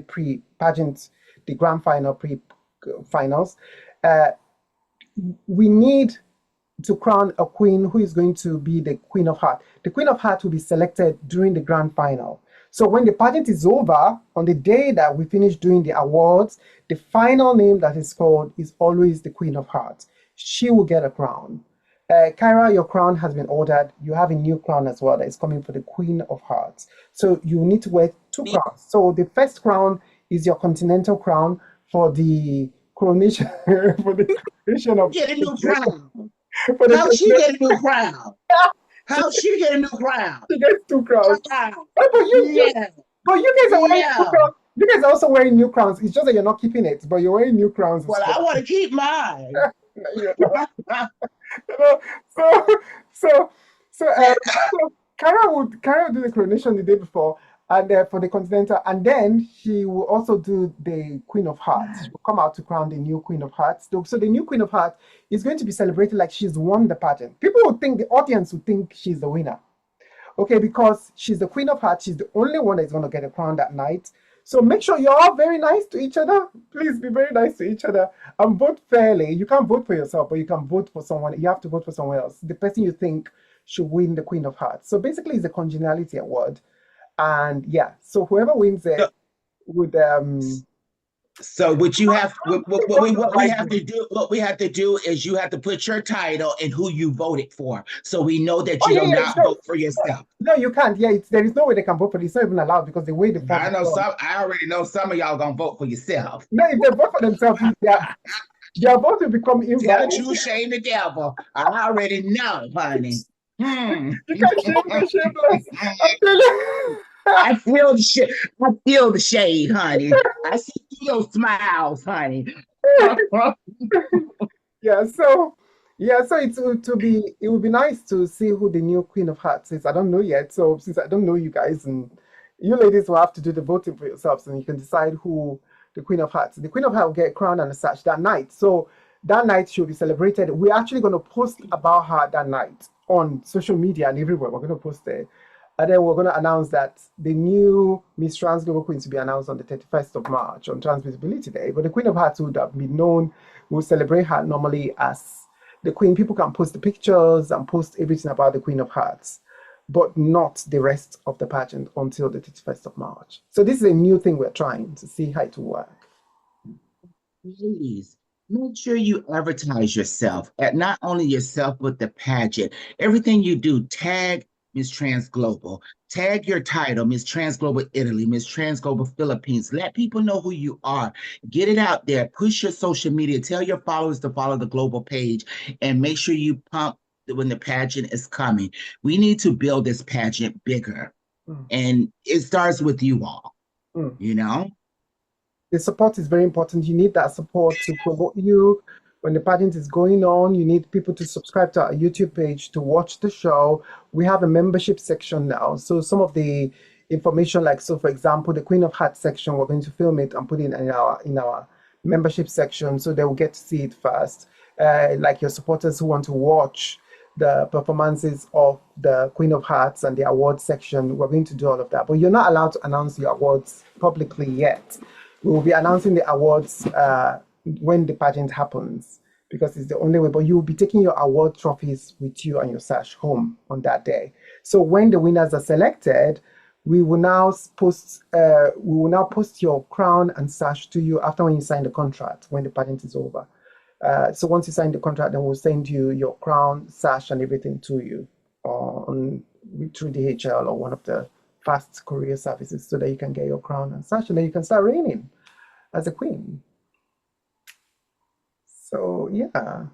pre-pageant, the grand final, pre-finals. We need to crown a queen who is going to be the Queen of Hearts. The Queen of Hearts will be selected during the grand final. So when the pageant is over, on the day that we finish doing the awards, the final name that is called is always the Queen of Hearts. She will get a crown. Kyra, your crown has been ordered. You have a new crown as well that is coming for the Queen of Hearts. So you need to wear 2 crowns. So the first crown is your continental crown for the coronation for the coronation of get a new crown. How she get a new crown? How she get a new crown? She gets 2 crowns. But you guys are wearing 2 crowns. You guys are also wearing new crowns. It's just that you're not keeping it, but you're wearing new crowns. Well, I want to keep mine. So Kyra will do the coronation the day before, and for the continental, and then she will also do the Queen of Hearts. She will come out to crown the new Queen of Hearts. So the new Queen of Hearts is going to be celebrated like she's won the pageant. People will think, the audience will think she's the winner, okay, because she's the Queen of Hearts. She's the only one that's going to get a crown that night. So make sure you're all very nice to each other. Please be very nice to each other and vote fairly. You can't vote for yourself, but you can vote for someone. You have to vote for someone else. The person you think should win the Queen of Hearts. So basically, it's a congeniality award. And yeah, so whoever wins it would So what you have, what we have to do is you have to put your title and who you voted for, so we know that you do not vote for yourself. No, you can't. Yeah, there is no way they can vote for it. It's not even allowed because the way the I know some. I already know some of y'all gonna vote for yourself. No, if they vote for themselves, their vote will become invalid. Tell the truth, shame the devil. I already know, honey. You can't shame the shameless. I feel the shit. I feel the shade, honey. I see those smiles, honey. So it would be nice to see who the new Queen of Hearts is. I don't know yet. So since I don't know you guys, and you ladies will have to do the voting for yourselves, and you can decide who the Queen of Hearts. The Queen of Hearts will get a crown and a sash that night. So that night she'll be celebrated. We're actually going to post about her that night on social media and everywhere. We're going to post it. And then we're going to announce that the new Miss Trans Global Queens will be announced on the 31st of March on Trans Visibility Day. But the Queen of Hearts would have been known. We'll celebrate her normally as the Queen. People can post the pictures and post everything about the Queen of Hearts, but not the rest of the pageant until the 31st of March. So this is a new thing we're trying to see how it will work. Please. Make sure you advertise yourself, and not only yourself, but the pageant. Everything you do, tag Miss Trans Global. Tag your title, Miss Trans Global Italy, Miss Trans Global Philippines. Let people know who you are. Get it out there. Push your social media. Tell your followers to follow the global page and make sure you pump when the pageant is coming. We need to build this pageant bigger. And it starts with you all, you know? The support is very important. You need that support to promote you. When the pageant is going on, you need people to subscribe to our YouTube page to watch the show. We have a membership section now. So some of the information, like, so for example, the Queen of Hearts section, we're going to film it and put it in our membership section so they will get to see it first. Like your supporters who want to watch the performances of the Queen of Hearts and the awards section, we're going to do all of that. But you're not allowed to announce your awards publicly yet. We will be announcing the awards when the pageant happens, because it's the only way. But you will be taking your award trophies with you and your sash home on that day. So when the winners are selected, we will now post your crown and sash to you after when you sign the contract, when the pageant is over. So once you sign the contract, then we'll send you your crown, sash, and everything to you through DHL or one of the fast courier services, so that you can get your crown and sash, and then you can start reigning as a queen. So yeah.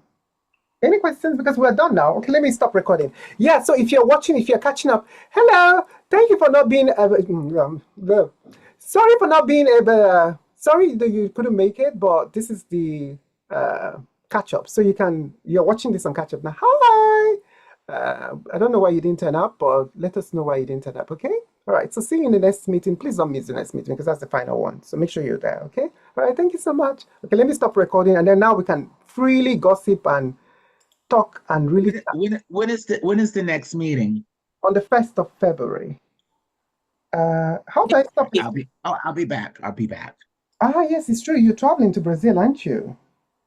Any questions? Because we're done now. Okay, let me stop recording. Yeah, so if you're watching, if you're catching up, hello. Thank you for not being sorry for not being able. Sorry that you couldn't make it, but this is the catch up. So you're watching this on catch up now. Hi. I don't know why you didn't turn up, but let us know why you didn't turn up, okay? All right, so see you in the next meeting. Please don't miss the next meeting because that's the final one. So make sure you're there, okay? All right, thank you so much. Okay, let me stop recording, and then now we can freely gossip and talk and really. When is the next meeting? On the 1st of February. How do I stop? I'll be back. I'll be back. Ah, yes, it's true. You're traveling to Brazil, aren't you?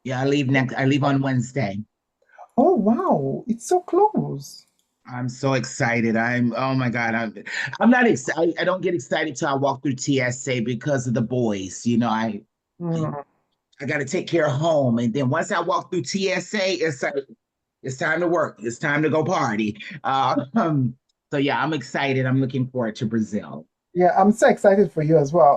Yeah, I leave on Wednesday. Oh wow, it's so close. I'm so excited. Oh my God. I'm not excited. I don't get excited till I walk through TSA because of the boys. You know, I got to take care of home. And then once I walk through TSA, it's like, it's time to work. It's time to go party. So yeah, I'm excited. I'm looking forward to Brazil. Yeah, I'm so excited for you as well.